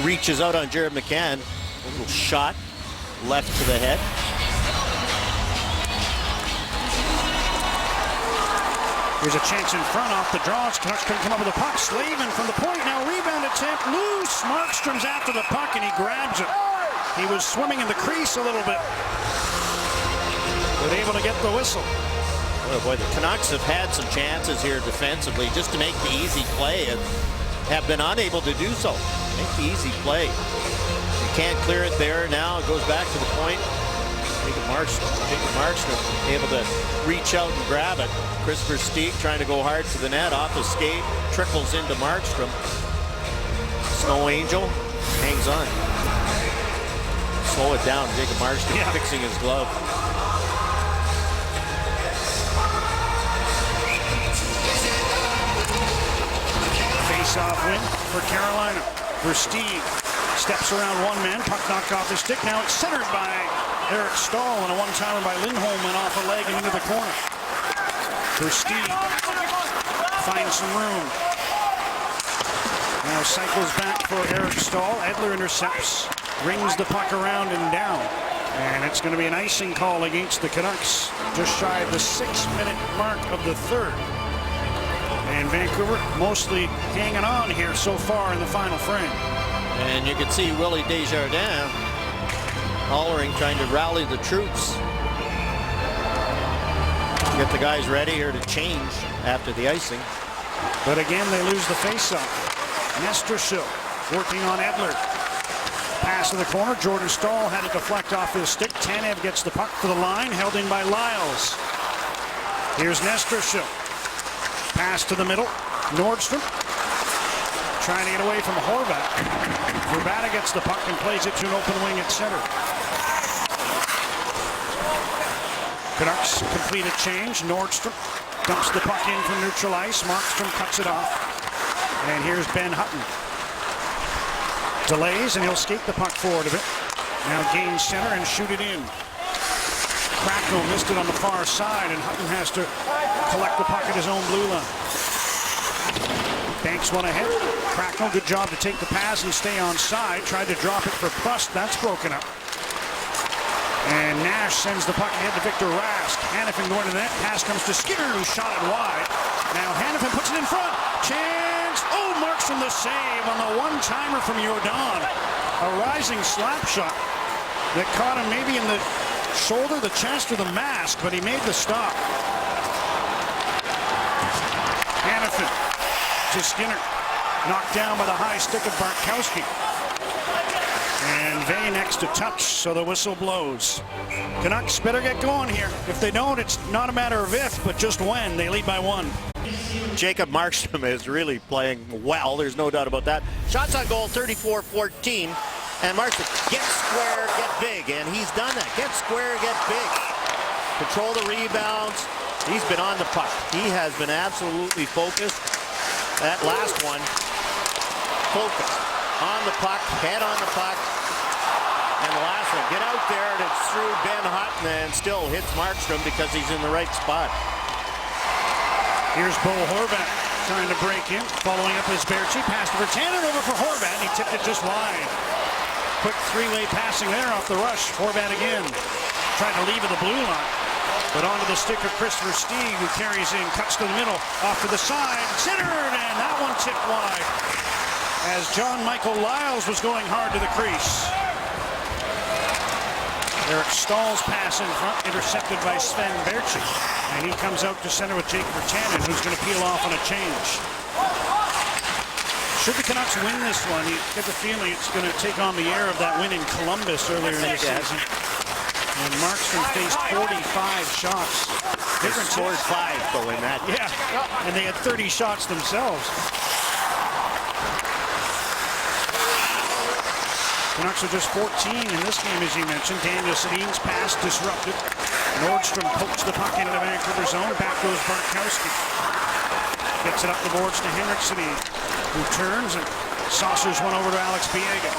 Speaker 6: reaches out on Jared McCann. A little shot left to the head.
Speaker 5: Here's a chance in front off the draws. Canucks couldn't come up with a puck. Slavin from the point. Now rebound attempt loose. Markstrom's after the puck and he grabs it. He was swimming in the crease a little bit, but able to get the whistle.
Speaker 6: Oh boy, the Canucks have had some chances here defensively just to make the easy play and have been unable to do so. Make the easy play. You can't clear it there. Now it goes back to the point. Jacob Markstrom able to reach out and grab it. Chris Versteeg trying to go hard to the net, off the skate, trickles into Markstrom. Snow Angel hangs on. Slow it down, Jacob Markstrom fixing his glove.
Speaker 5: Face-off win for Carolina. Versteeg steps around one man, puck knocked off his stick. Now it's centered by Eric Stahl, and a one-timer by Lindholm went off a leg and into the corner. Versteeg finds some room. Now cycles back for Eric Stahl. Edler intercepts, rings the puck around and down. And it's going to be an icing call against the Canucks, just shy of the 6-minute mark of the third. And Vancouver mostly hanging on here so far in the final frame.
Speaker 6: And you can see Willie Desjardins hollering, trying to rally the troops. Get the guys ready here to change after the icing.
Speaker 5: But again, they lose the faceoff. Nestrashill working on Edler. Pass to the corner. Jordan Stahl had it deflect off his stick. Tanev gets the puck for the line, held in by Lyles. Here's Nestrashill. Pass to the middle. Nordstrom trying to get away from Horvat. Vrbata gets the puck and plays it to an open wing at center. Canucks complete a change. Nordstrom dumps the puck in from neutral ice. Markstrom cuts it off. And here's Ben Hutton. Delays, and he'll skate the puck forward a bit. Now gains center and shoot it in. Cracknell missed it on the far side, and Hutton has to collect the puck at his own blue line. Banks one ahead. Cracknell, good job to take the pass and stay on side. Tried to drop it for Prust. That's broken up. And Nash sends the puck ahead to Victor Rask. Hanifin going to the net. Pass comes to Skinner, who shot it wide. Now Hanifin puts it in front. Chance. Oh, Markstrom the save on the one-timer from Jordan. A rising slap shot that caught him maybe in the shoulder, the chest, or the mask, but he made the stop. Hanifin to Skinner. Knocked down by the high stick of Bartkowski. And Vey next to touch, so the whistle blows. Canucks better get going here. If they don't, it's not a matter of if, but just when. They lead by 1.
Speaker 6: Jacob Markstrom is really playing well. There's no doubt about that. Shots on goal, 34-14. And Markstrom, get square, get big. And he's done that. Get square, get big. Control the rebounds. He's been on the puck. He has been absolutely focused. That last one, focused. On the puck, head on the puck. And the last one, get out there, and it's through Ben Hutton and still hits Markstrom because he's in the right spot.
Speaker 5: Here's Bo Horvat trying to break in, following up his Berchi. Pass to Virtanen, over for Horvat, and he tipped it just wide. Quick three-way passing there off the rush. Horvat again, trying to leave at the blue line. But onto the stick of Christopher Stieg, who carries in, cuts to the middle, off to the side, centered, and that one tipped wide. As John Michael Lyles was going hard to the crease. Eric Stahl's pass in front, intercepted by Sven Berchi. And he comes out to center with Jake Virtanen, who's going to peel off on a change. Should the Canucks win this one, you get the feeling it's going to take on the air of that win in Columbus earlier in the season. And Markstrom faced 45 shots.
Speaker 6: Different scored 5, though, in that.
Speaker 5: Yeah, and they had 30 shots themselves. Canucks are just 14 in this game, as you mentioned. Daniel Sedin's pass disrupted. Nordstrom pokes the puck into the Vancouver zone. Back goes Bartkowski. Gets it up the boards to Henrik Sedin, who turns and saucers one over to Alex Biega.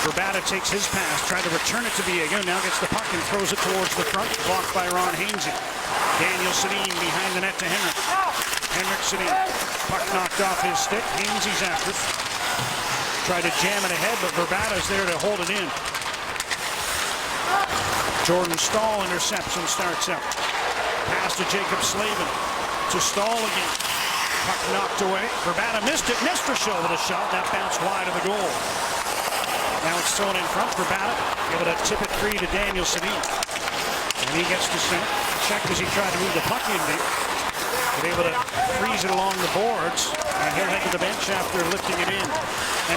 Speaker 5: Vrbata takes his pass, tried to return it to Biega, now gets the puck and throws it towards the front, blocked by Ron Hainsey. Daniel Sedin behind the net to Henrik. Henrik Sedin, puck knocked off his stick. Hainsey's after it. Tried to jam it ahead, but Vrbata's there to hold it in. Jordan Stahl intercepts and starts out. Pass to Jacob Slavin. To Stahl again. Puck knocked away. Vrbata missed it. Nestrashov with a shot. That bounced wide of the goal. Now it's thrown in front. Vrbata able to tip it free to Daniel Sedin. And he gets to center. Checked as he tried to move the puck in there. But able to freeze it along the boards. And he'll head to the bench after lifting it in.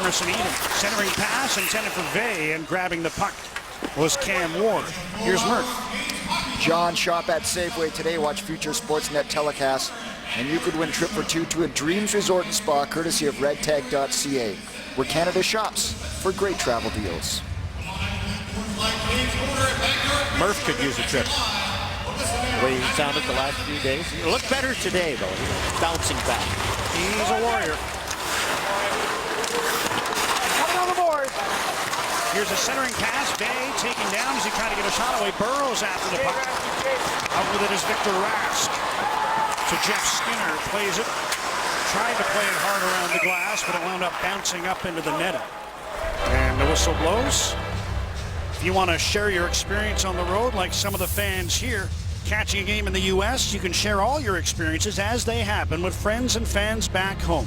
Speaker 5: Emerson Edom, centering pass intended for Vey, and grabbing the puck was Cam Ward. Here's Murph.
Speaker 2: John, shop at Safeway today. Watch future Sportsnet telecasts. And you could win a trip for 2 to a Dreams Resort and Spa, courtesy of redtag.ca, where Canada shops for great travel deals.
Speaker 6: Murph could use a trip. The way he sounded the last few days. He looked better today, though. He's bouncing back.
Speaker 5: He's a warrior. Coming on the board. Here's a centering pass. Vey taking down as he tried to get a shot away. Burrows after the puck. Out with it is Victor Rask. To Jeff Skinner. Plays it. Tried to play it hard around the glass, but it wound up bouncing up into the netting. And the whistle blows. If you want to share your experience on the road like some of the fans here, catching a game in the U.S., you can share all your experiences as they happen with friends and fans back home.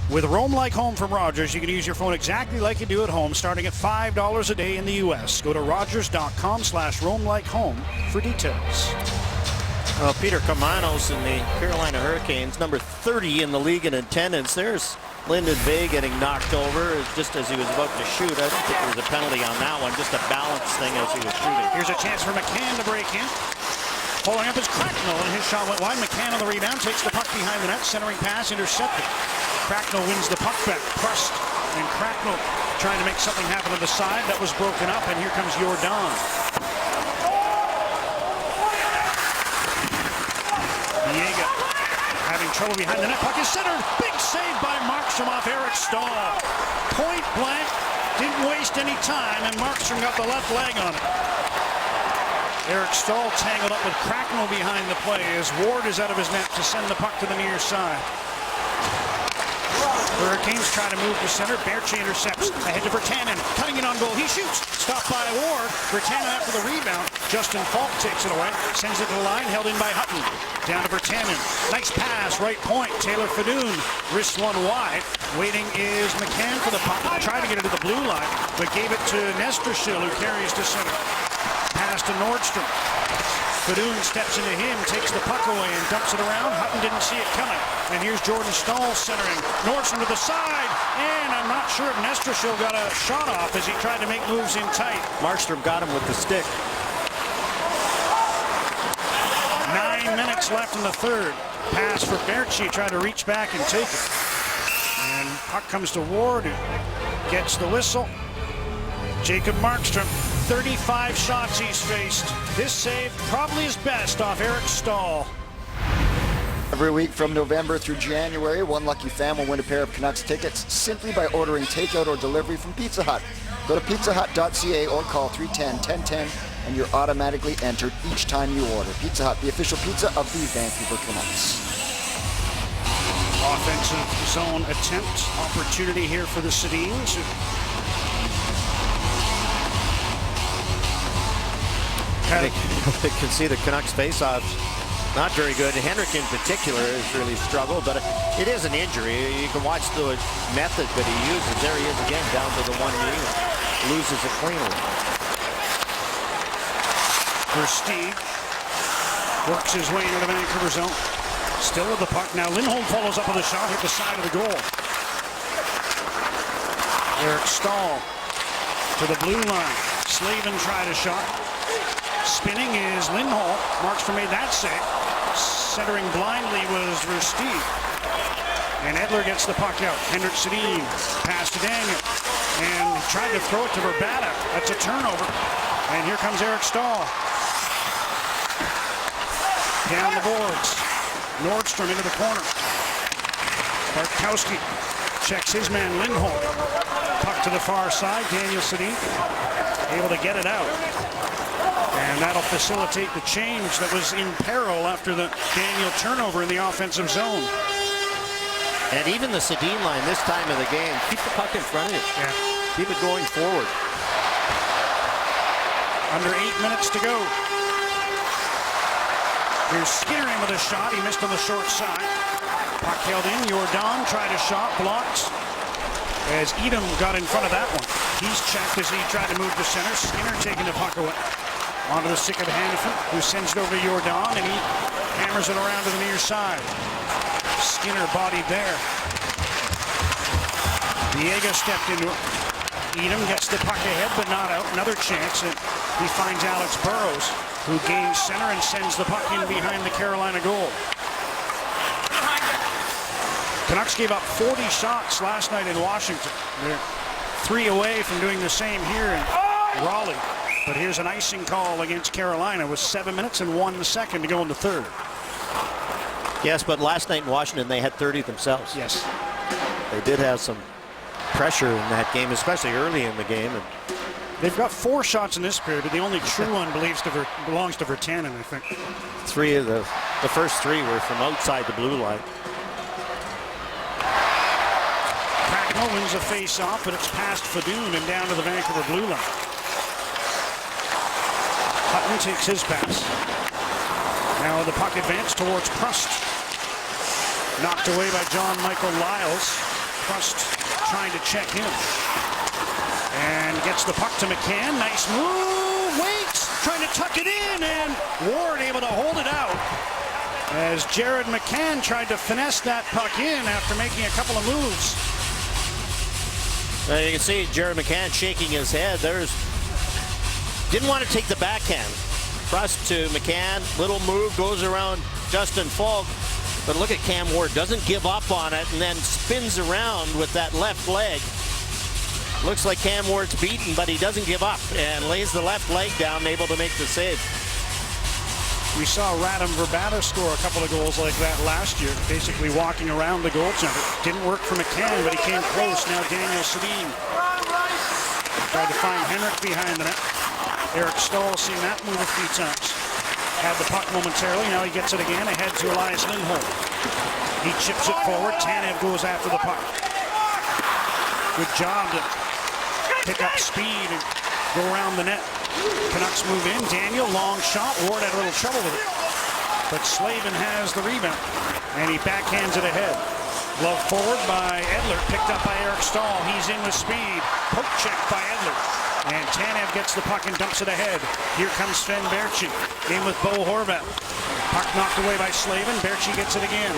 Speaker 5: With Roam Like Home from Rogers, you can use your phone exactly like you do at home, starting at $5 a day in the U.S. Go to rogers.com/roamlikehome for details.
Speaker 6: Well, Peter Kamanos in the Carolina Hurricanes, number 30 in the league in attendance. There's Lyndon Vey getting knocked over just as he was about to shoot. I don't think there was a penalty on that one, just a balance thing as he was shooting.
Speaker 5: Here's a chance for McCann to break in. Pulling up is Cracknell, and his shot went wide. McCann on the rebound, takes the puck behind the net, centering pass intercepted. Cracknell wins the puck back. Prust and Cracknell trying to make something happen to the side. That was broken up, and here comes Jordan. Viega having trouble behind the net. Puck is centered. Big save by Markstrom off Eric Stahl. Point blank. Didn't waste any time, and Markstrom got the left leg on it. Eric Stahl tangled up with Cracknell behind the play as Ward is out of his net to send the puck to the near side. Hurricanes try to move to center. Baertschi intercepts. Ahead to Virtanen. Cutting it on goal. He shoots. Stopped by Ward. Virtanen after the rebound. Justin Falk takes it away. Sends it to the line. Held in by Hutton. Down to Virtanen. Nice pass. Right point. Taylor Fadoon. Wrists one wide. Waiting is McCann for the puck. Tried to get it to the blue line, but gave it to Nestershil, who carries to center. Pass to Nordstrom. Fadoon steps into him, takes the puck away and dumps it around. Hutton didn't see it coming. And here's Jordan Stahl centering. Nordstrom to the side. And I'm not sure if Nestershil got a shot off as he tried to make moves in tight.
Speaker 6: Markstrom got him with the stick.
Speaker 5: 9 minutes left in the third. Pass for Baertschi, trying to reach back and take it. And puck comes to Ward, who gets the whistle. Jacob Markstrom, 35 shots he's faced. This save probably his best off Eric Stahl.
Speaker 2: Every week from November through January, one lucky fan will win a pair of Canucks tickets simply by ordering takeout or delivery from Pizza Hut. Go to pizzahut.ca or call 310-1010 and you're automatically entered each time you order. Pizza Hut, the official pizza of the Vancouver Canucks.
Speaker 5: Offensive zone attempt. Opportunity here for the Sedins.
Speaker 6: They can see the Canucks face-offs not very good. Henrik in particular has really struggled, but it is an injury. You can watch the method that he uses. There he is again, down to the 1 knee, loses it cleanly.
Speaker 5: Versteeg works his way into the Vancouver zone. Still with the puck. Now Lindholm follows up with a shot, hit the side of the goal. Eric Stahl to the blue line. Slavin tried a shot. Spinning is Lindholm. Markstrom made that save. Centering blindly was Versteeg. And Edler gets the puck out. Henrik Sedin. Pass to Daniel. And tried to throw it to Verbata. That's a turnover. And here comes Eric Stahl. Down the boards. Nordstrom into the corner. Bartkowski checks his man Lindholm. Puck to the far side. Daniel Sedin able to get it out. And that'll facilitate the change that was in peril after the Daniel turnover in the offensive zone.
Speaker 6: And even the Sedin line this time of the game, keep the puck in front of you.
Speaker 5: Yeah.
Speaker 6: Keep it going forward.
Speaker 5: Under 8 minutes to go. Here's Skinner in with a shot. He missed on the short side. Puck held in. Jordan tried a shot, blocked. As Edom got in front of that one. He's checked as he tried to move to center. Skinner taking the puck away. Onto the stick of Hanifin, who sends it over to Jordan, and he hammers it around to the near side. Skinner bodied there. Viega stepped into it. Edom gets the puck ahead, but not out. Another chance, and he finds Alex Burrows, who gains center and sends the puck in behind the Carolina goal. Canucks gave up 40 shots last night in Washington. They're 3 away from doing the same here in Raleigh. But here's an icing call against Carolina with 7 minutes and 1 second to go in the third.
Speaker 6: Yes, but last night in Washington, they had 30 themselves.
Speaker 5: Yes.
Speaker 6: They did have some pressure in that game, especially early in the game. And
Speaker 5: they've got 4 shots in this period, but the only true one belongs to Virtanen, I think.
Speaker 6: 3 of the first 3 were from outside the blue line.
Speaker 5: Cracknell wins a face-off, but it's past Fadoon and down to the Vancouver blue line. Hutton takes his pass. Now the puck advanced towards Prust. Knocked away by John Michael Lyles. Prust trying to check him. And gets the puck to McCann. Nice move. Waits. Trying to tuck it in. And Ward able to hold it out. As Jared McCann tried to finesse that puck in after making a couple of moves.
Speaker 6: You can see Jared McCann shaking his head. Didn't want to take the backhand. Prust to McCann. Little move goes around Justin Falk. But look at Cam Ward, doesn't give up on it and then spins around with that left leg. Looks like Cam Ward's beaten, but he doesn't give up and lays the left leg down, able to make the save.
Speaker 5: We saw Radim Vrbata score a couple of goals like that last year, basically walking around the goaltender. Didn't work for McCann, but he came close. Now Daniel Sedin tried to find Henrik behind the net. Eric Stahl seen that move a few times. Had the puck momentarily, now he gets it again, ahead to Elias Lindholm. He chips it forward, Tanev goes after the puck. Good job to pick up speed and go around the net. Canucks move in, Daniel, long shot, Ward had a little trouble with it. But Slavin has the rebound, and he backhands it ahead. Glove forward by Edler, picked up by Eric Stahl, he's in with speed. Poke check by Edler. And Tanev gets the puck and dumps it ahead. Here comes Sven Baertschi. In with Bo Horvat. Puck knocked away by Slavin. Baertschi gets it again.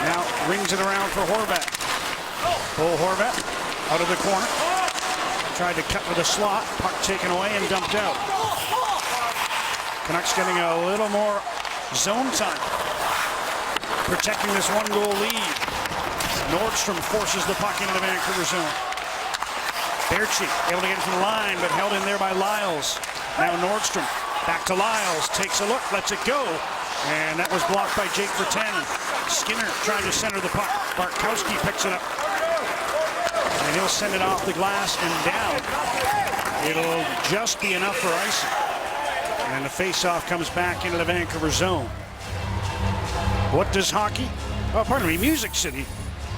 Speaker 5: Now rings it around for Horvat. Bo Horvat out of the corner. Tried to cut with a slot. Puck taken away and dumped out. Canucks getting a little more zone time. Protecting this one-goal lead. Nordstrom forces the puck into the Vancouver zone. Baertschi able to get it from the line, but held in there by Lyles. Now Nordstrom back to Lyles, takes a look, lets it go, and that was blocked by Jake Virtanen. Skinner trying to center the puck. Bartkowski picks it up, and he'll send it off the glass and down. It'll just be enough for icing, and the face-off comes back into the Vancouver zone. What does hockey? Oh, pardon me, Music City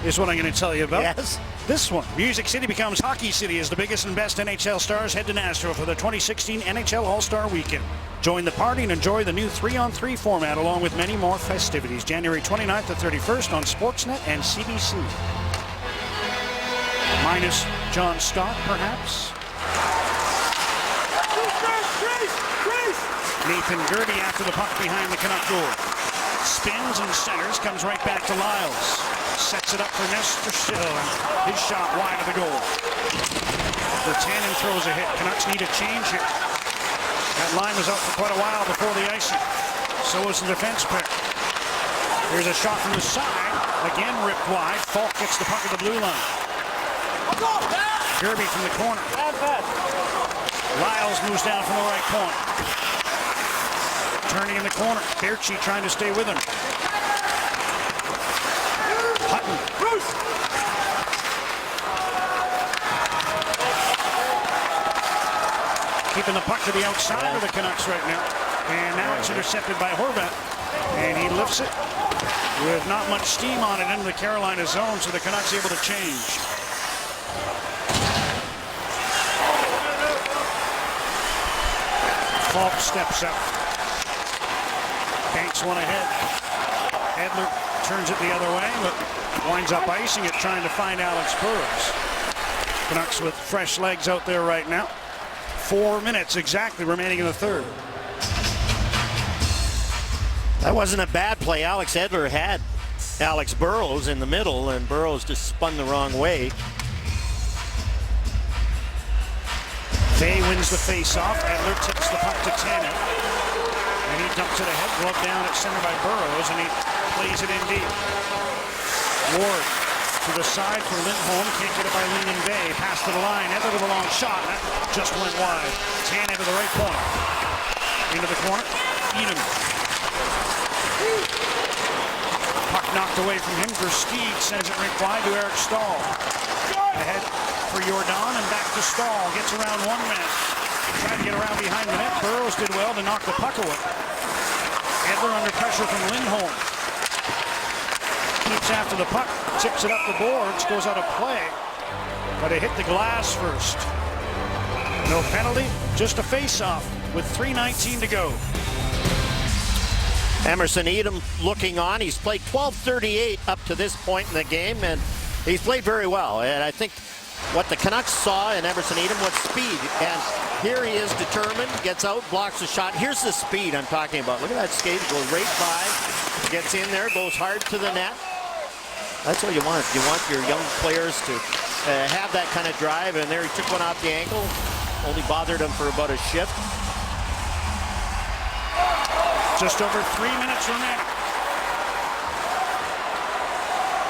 Speaker 5: is what I'm going to tell you about.
Speaker 6: Yes.
Speaker 5: This one, Music City becomes Hockey City as the biggest and best NHL stars head to Nashville for the 2016 NHL All-Star Weekend. Join the party and enjoy the new 3-on-3 format along with many more festivities. January 29th to 31st on Sportsnet and CBC. Minus John Stott, perhaps. Nathan Gertie after the puck behind the Canuck goal. Spins and centers, comes right back to Lyles. Sets it up for Nestor Schill. His shot wide of the goal. Virtanen throws a hit. Canucks need a change here. That line was up for quite a while before the icing. So was the defense pair. Here's a shot from the side. Again ripped wide. Falk gets the puck at the blue line. Gerby from the corner. Lyles moves down from the right corner. Turning in the corner. Baertschi trying to stay with him. Hutton. Keeping the puck to the outside of the Canucks right now. And now it's intercepted by Horvat. And he lifts it with not much steam on it into the Carolina zone, so the Canucks able to change. Falk steps up. Banks one ahead. Edler turns it the other way, but winds up icing it, trying to find Alex Burrows. Canucks with fresh legs out there right now. 4 minutes exactly remaining in the third.
Speaker 6: That wasn't a bad play. Alex Edler had Alex Burrows in the middle, and Burrows just spun the wrong way.
Speaker 5: Fay wins the face-off. Edler tips the puck to Tanev. And he dumps it ahead, glove down at center by Burrows, and he plays it in deep. Ward to the side for Lindholm, can't get it by Linden Bay. Pass to the line, Edler with a long shot. That just went wide. Tanev to the right point. Into the corner, Edom. Puck knocked away from him. Versteeg sends it right wide to Eric Stahl. Ahead for Jordan and back to Stahl. Gets around one man. Trying to get around behind the net. Burrows did well to knock the puck away. Edler under pressure from Lindholm. Keeps after the puck. Tips it up the boards. Goes out of play. But it hit the glass first. No penalty. Just a face-off with 3:19 to go.
Speaker 6: Emerson Edom looking on. He's played 12:38 up to this point in the game, and he's played very well. And I think what the Canucks saw in Emerson Edom was speed. And here he is determined, gets out, blocks the shot. Here's the speed I'm talking about. Look at that skate. Goes right by, gets in there, goes hard to the net. That's what you want. You want your young players to have that kind of drive. And there he took one off the ankle. Only bothered him for about a shift.
Speaker 5: Just over 3 minutes remaining.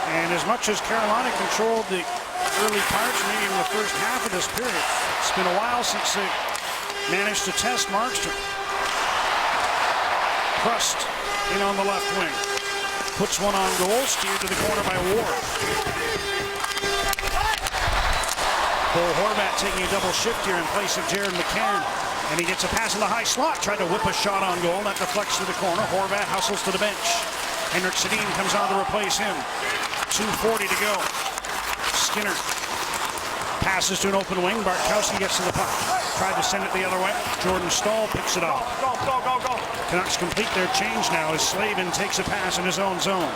Speaker 5: And as much as Carolina controlled the early parts, maybe in the first half of this period, it's been a while since they managed to test Markstrom. Crust in on the left wing. Puts one on goal, steered to the corner by Ward. Bo Horvat taking a double shift here in place of Jared McCann. And he gets a pass in the high slot, tried to whip a shot on goal. That deflects to the corner. Horvat hustles to the bench. Henrik Sedin comes on to replace him. 2:40 to go. Skinner passes to an open wing. Bartkowski gets to the puck. Tried to send it the other way. Jordan Staal picks it up. Canucks complete their change now as Slavin takes a pass in his own zone.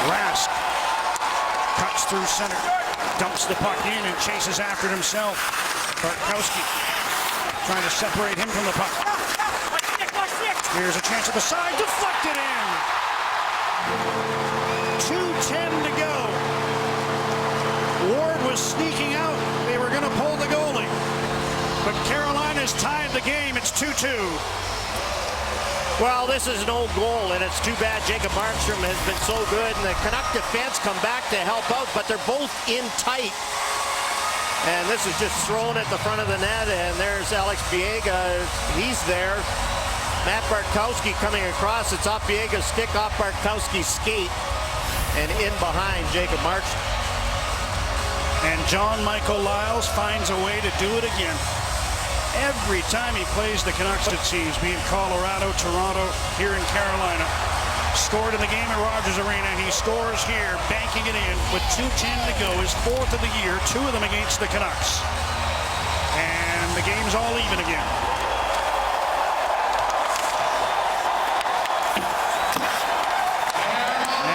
Speaker 5: Rask cuts through center. Dumps the puck in and chases after it himself. Bartkowski trying to separate him from the puck. Here's a chance at the side. Deflected in. 2:10 to go. Ward was sneaking out. They were going to pull the goalie. But Carolina's tied the game. It's 2-2.
Speaker 6: Well, this is an old goal, and it's too bad Jacob Markstrom has been so good, and the Canuck defense come back to help out, but they're both in tight. And this is just thrown at the front of the net, and there's Alex Biega. He's there. Matt Bartkowski coming across. It's off Biega's stick, off Bartkowski's skate, and in behind Jacob Markstrom.
Speaker 5: And John Michael Lyles finds a way to do it again. Every time he plays the Canucks, it seems, be it Colorado, Toronto, here in Carolina. Scored in the game at Rogers Arena. He scores here, banking it in with 2:10 to go. His fourth of the year, two of them against the Canucks. And the game's all even again.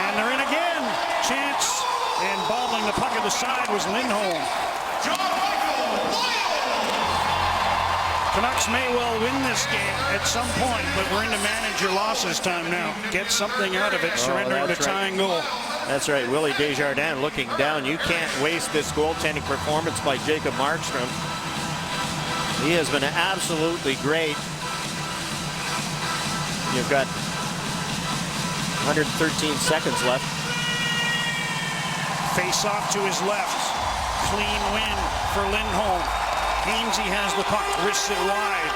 Speaker 5: And they're in again. Chance. And bobbling the puck at the side was Lindholm. Canucks may well win this game at some point, but we're into manage your losses time now. Get something out of it, surrendering the tying goal.
Speaker 6: That's right, Willie Desjardins looking down. You can't waste this goaltending performance by Jacob Markstrom. He has been absolutely great. You've got 113 seconds left.
Speaker 5: Face off to his left. Clean win for Lindholm. Hainsey has the puck, wrists it wide.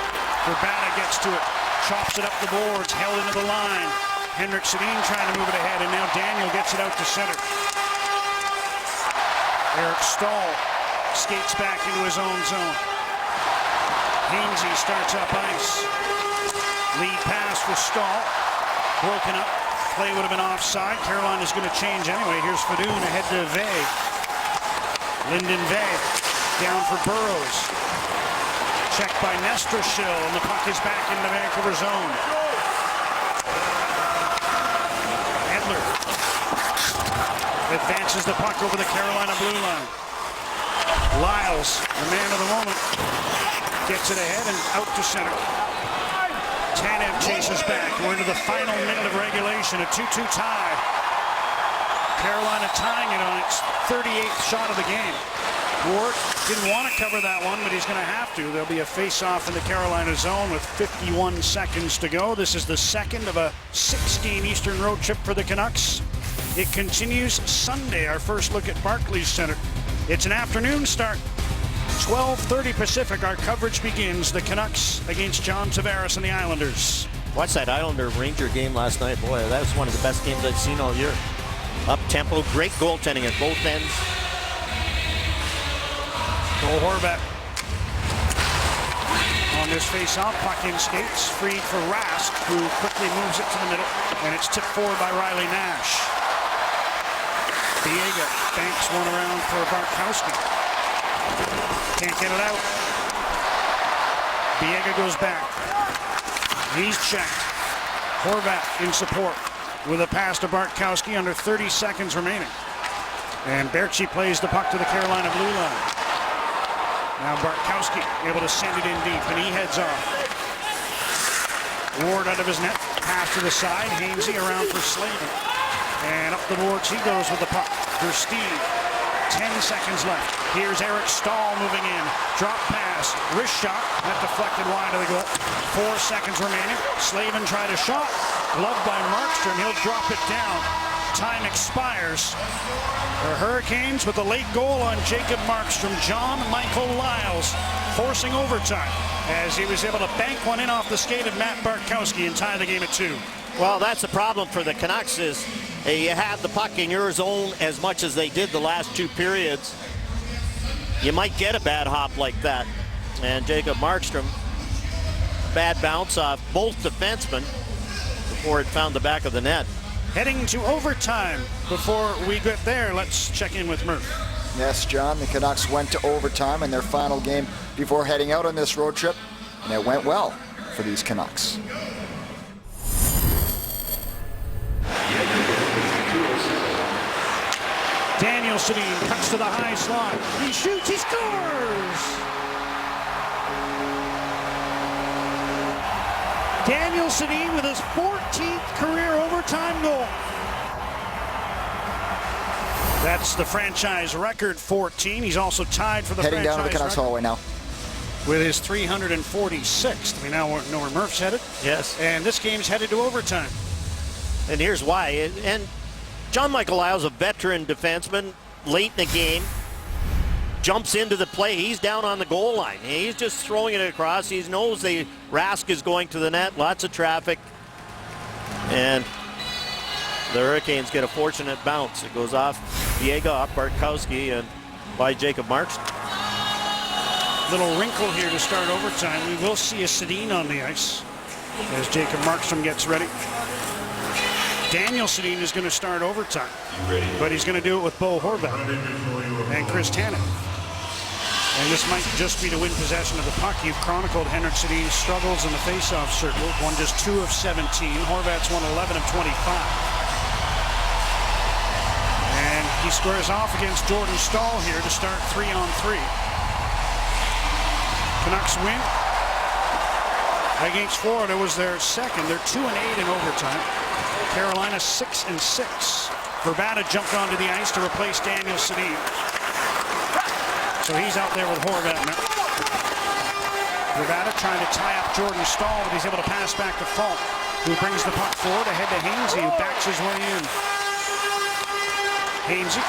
Speaker 5: Urbana gets to it, chops it up the boards, held into the line. Henrik Sedin trying to move it ahead, and now Daniel gets it out to center. Eric Staal skates back into his own zone. Hainsey starts up ice. Lead pass for Staal. Broken up. Play would have been offside. Carolina's going to change anyway. Here's Fadoon ahead to Vey. Lyndon Vey down for Burrows. Checked by Nestrashill, and the puck is back in the Vancouver zone. Edler advances the puck over the Carolina blue line. Lyles, the man of the moment, gets it ahead and out to center. Tanev chases back. We're into the final minute of regulation, a 2-2 tie. Carolina tying it on its 38th shot of the game. Ward didn't want to cover that one, but he's going to have to. There'll be a face-off in the Carolina zone with 51 seconds to go. This is the second of a 6-game Eastern road trip for the Canucks. It continues Sunday, our first look at Barclays Center. It's an afternoon start. 12:30 Pacific, our coverage begins. The Canucks against John Tavares and the Islanders.
Speaker 6: Watch that Islander-Ranger game last night. Boy, that was one of the best games I've seen all year. Up-tempo, great goaltending at both ends.
Speaker 5: Bo Horvat on this face-off, puck in skates, freed for Rask, who quickly moves it to the middle, and it's tipped forward by Riley Nash. Biega banks one around for Bartkowski. Can't get it out. Biega goes back. He's checked. Horvat in support with a pass to Bartkowski under 30 seconds remaining. And Berchi plays the puck to the Carolina blue line. Now Bartkowski able to send it in deep, and he heads off. Ward out of his net, pass to the side. Hainsey around for Slavin. And up the boards he goes with the puck. Versteeg 10 seconds left. Here's Eric Stahl moving in. Drop pass. Wrist shot. That deflected wide of the goal. 4 seconds remaining. Slavin tried a shot. Gloved by Markstrom. He'll drop it down. Time expires. The Hurricanes with a late goal on Jacob Markstrom. John Michael Lyles forcing overtime as he was able to bank one in off the skate of Matt Bartkowski and tie the game at 2.
Speaker 6: Well, that's the problem for the Canucks is you have the puck in your zone as much as they did the last 2 periods. You might get a bad hop like that. And Jacob Markstrom, bad bounce off both defensemen before it found the back of the net.
Speaker 5: Heading to overtime. Before we get there, let's check in with Murph.
Speaker 2: Yes, John, the Canucks went to overtime in their final game before heading out on this road trip, and it went well for these Canucks.
Speaker 5: Daniel Sedin cuts to the high slot. He shoots, he scores! Daniel Sedin with his 14th career overtime goal. That's the franchise record, 14. He's also tied for the
Speaker 2: Heading
Speaker 5: franchise
Speaker 2: down to the Canucks
Speaker 5: record
Speaker 2: hallway now.
Speaker 5: with his 346th. We now know where Murph's headed.
Speaker 6: Yes.
Speaker 5: And this game's headed to overtime.
Speaker 6: And here's why. And John Michael Lyles, a veteran defenseman, late in the game, jumps into the play. He's down on the goal line. He's just throwing it across. He knows the Rask is going to the net. Lots of traffic. And the Hurricanes get a fortunate bounce. It goes off Diego, off Bartkowski, and by Jacob Markstrom.
Speaker 5: Little wrinkle here to start overtime. We will see a Sedin on the ice as Jacob Markstrom gets ready. Daniel Sedin is going to start overtime, but he's going to do it with Bo Horvat and Chris Tanev. And this might just be to win possession of the puck. You've chronicled Henrik Sedin's struggles in the faceoff circle. Won just 2 of 17. Horvat's won 11 of 25. And he squares off against Jordan Stahl here to start 3-on-3. Canucks win against Florida was their second. They're 2-8 in overtime. Carolina 6-6. Verbata jumped onto the ice to replace Daniel Sedin. So he's out there with Horvat now. Verbata trying to tie up Jordan Stahl, but he's able to pass back to Falk, who brings the puck forward ahead to Hainsey, who backs his way in. Hainsey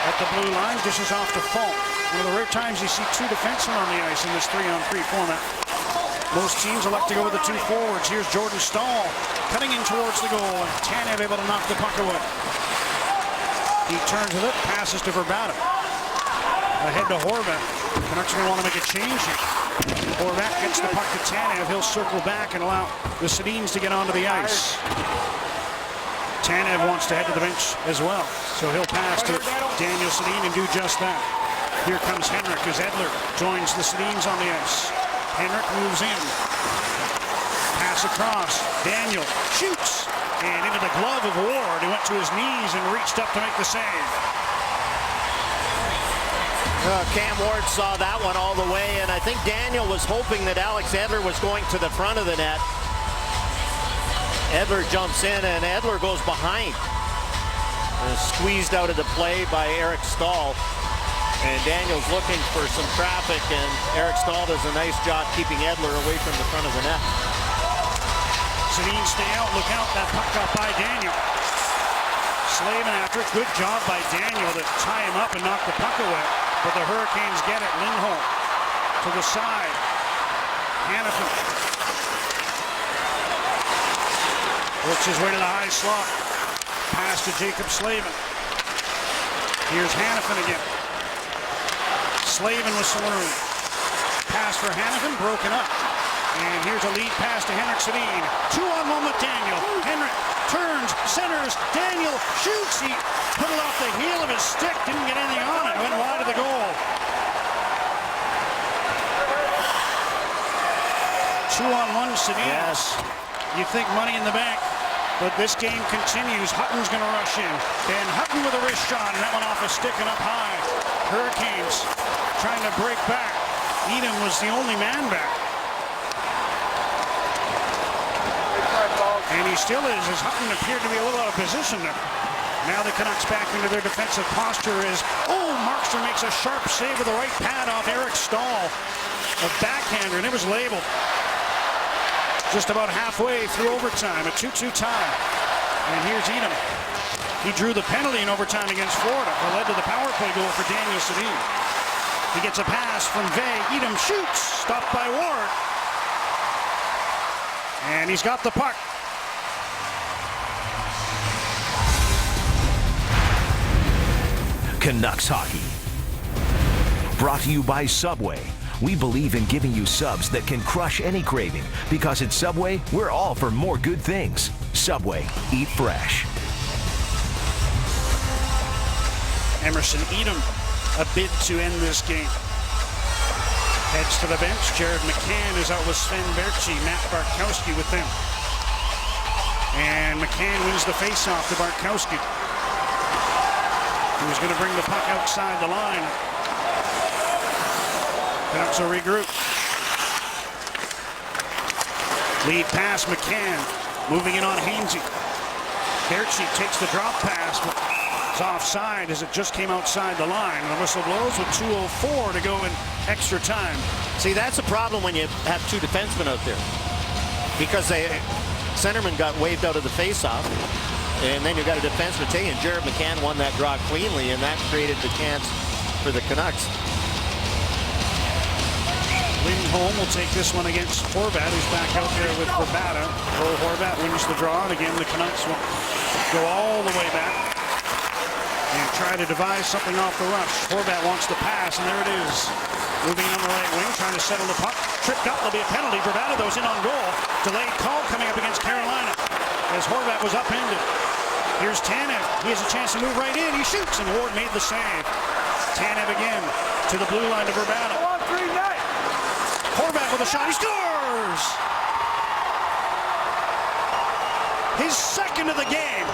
Speaker 5: at the blue line, dishes off to Falk. One of the rare times you see 2 defensemen on the ice in this 3-on-3 format. Most teams elect to go with the 2 forwards. Here's Jordan Stahl cutting in towards the goal, and Tanev able to knock the puck away. He turns with it, passes to Verbata. Ahead to Horvat. Canucks are going to want to make a change here. Horvat gets the puck to Tanev. He'll circle back and allow the Sedins to get onto the ice. Tanev wants to head to the bench as well, so he'll pass to Daniel Sedin and do just that. Here comes Henrik as Edler joins the Sedins on the ice. Henrik moves in. Pass across. Daniel shoots. And into the glove of Ward. He went to his knees and reached up to make the save.
Speaker 6: Cam Ward saw that one all the way, and I think Daniel was hoping that Alex Edler was going to the front of the net. Edler jumps in, and Edler goes behind. Squeezed out of the play by Eric Stahl. And Daniel's looking for some traffic, and Eric Stahl does a nice job keeping Edler away from the front of the net.
Speaker 5: Sedin stay out, look out, that puck up by Daniel. Slavin after it, good job by Daniel to tie him up and knock the puck away. But the Hurricanes get it. Lindholm to the side. Hanifin works his way to the high slot. Pass to Jacob Slavin. Here's Hanifin again. Slavin with some room. Pass for Hanifin, broken up. And here's a lead pass to Henrik Sedin. 2-on-1 with Daniel. Henrik turns, centers, Daniel shoots. He put it off the heel of his stick, didn't get anything on it, went wide of the goal. 2-on-1 Sedin.
Speaker 6: Yes.
Speaker 5: You think money in the bank, but this game continues. Hutton's going to rush in. Ben Hutton with a wrist shot, and that one off a stick and up high. Hurricanes trying to break back. Edom was the only man back. And he still is, as Hutton appeared to be a little out of position there. Now the Canucks back into their defensive posture as, Markstrom makes a sharp save with the right pad off Eric Stahl. A backhander, and it was labeled. Just about halfway through overtime, a 2-2 tie. And here's Edom. He drew the penalty in overtime against Florida. It led to the power play goal for Daniel Sedin. He gets a pass from Vey. Edom shoots, stopped by Ward. And he's got the puck.
Speaker 8: Canucks hockey. Brought to you by Subway. We believe in giving you subs that can crush any craving, because at Subway, we're all for more good things. Subway, eat fresh.
Speaker 5: Emerson Edom, a bid to end this game. Heads to the bench. Jared McCann is out with Sven Berchi. Matt Bartkowski with them. And McCann wins the faceoff to Bartkowski. He was going to bring the puck outside the line. Canucks will regroup. Lead pass, McCann. Moving in on Hainsey. Berchi takes the drop pass. It's offside as it just came outside the line. The whistle blows with 2:04 to go in extra time.
Speaker 6: See, that's a problem when you have two defensemen out there, because centerman got waved out of the faceoff, and then you got a defenseman taking it. Jared McCann won that draw cleanly, and that created the chance for the Canucks.
Speaker 5: Lindholm will take this one against Horvat, who's back out there with Verbata. Bo Horvat wins the draw, and again the Canucks will go all the way back and try to devise something off the rush. Horvat wants to pass, and there it is. Moving on the right wing, trying to settle the puck. Tripped up, there'll be a penalty. Verbata, those in on goal. Delayed call coming up against Carolina as Horvat was upended. Here's Tanev. He has a chance to move right in. He shoots, and Ward made the save. Tanev again to the blue line to Verbata. Horvat with a shot. He scores! His second of the game.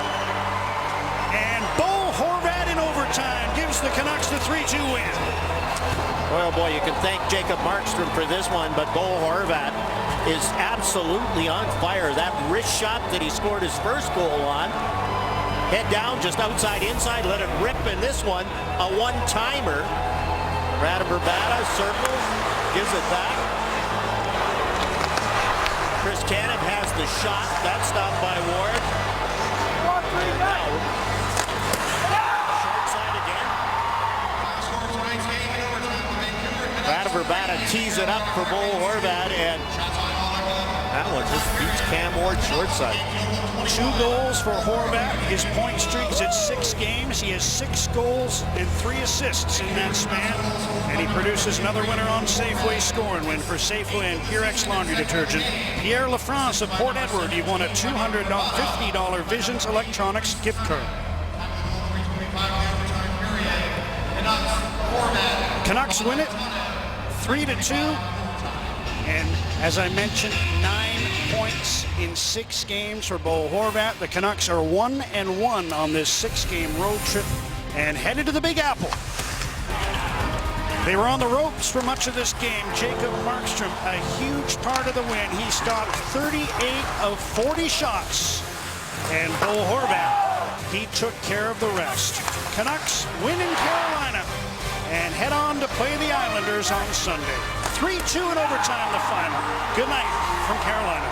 Speaker 5: And Bo Horvat in overtime gives the Canucks the 3-2 win.
Speaker 6: Well, boy, you can thank Jacob Markstrom for this one, but Bo Horvat is absolutely on fire. That wrist shot that he scored his first goal on, head down, just outside, inside, let it rip, and this one, a one-timer. Radim Verbata circles, gives it back. Chris Tanev has the shot. That's stopped by Ward. Short side again. Radim Verbata tees it up for Bo Horvat, and that one just beats Cam Ward short side.
Speaker 5: 2 goals for Horvat. His point streak is at 6 games. He has 6 goals and 3 assists in that span. And he produces another winner on Safeway Score and Win for Safeway and Purex Laundry Detergent. Pierre Lafrance of Port Edward, you've won a $250 Visions Electronics gift card. Canucks win it 3-2. And as I mentioned, 9 points in 6 games for Bo Horvat. The Canucks are 1-1 on this 6-game road trip and headed to the Big Apple. They were on the ropes for much of this game. Jacob Markstrom, a huge part of the win. He stopped 38 of 40 shots. And Bo Horvat, he took care of the rest. Canucks win in Carolina and head on to play the Islanders on Sunday. 3-2 in overtime, the final. Good night from Carolina.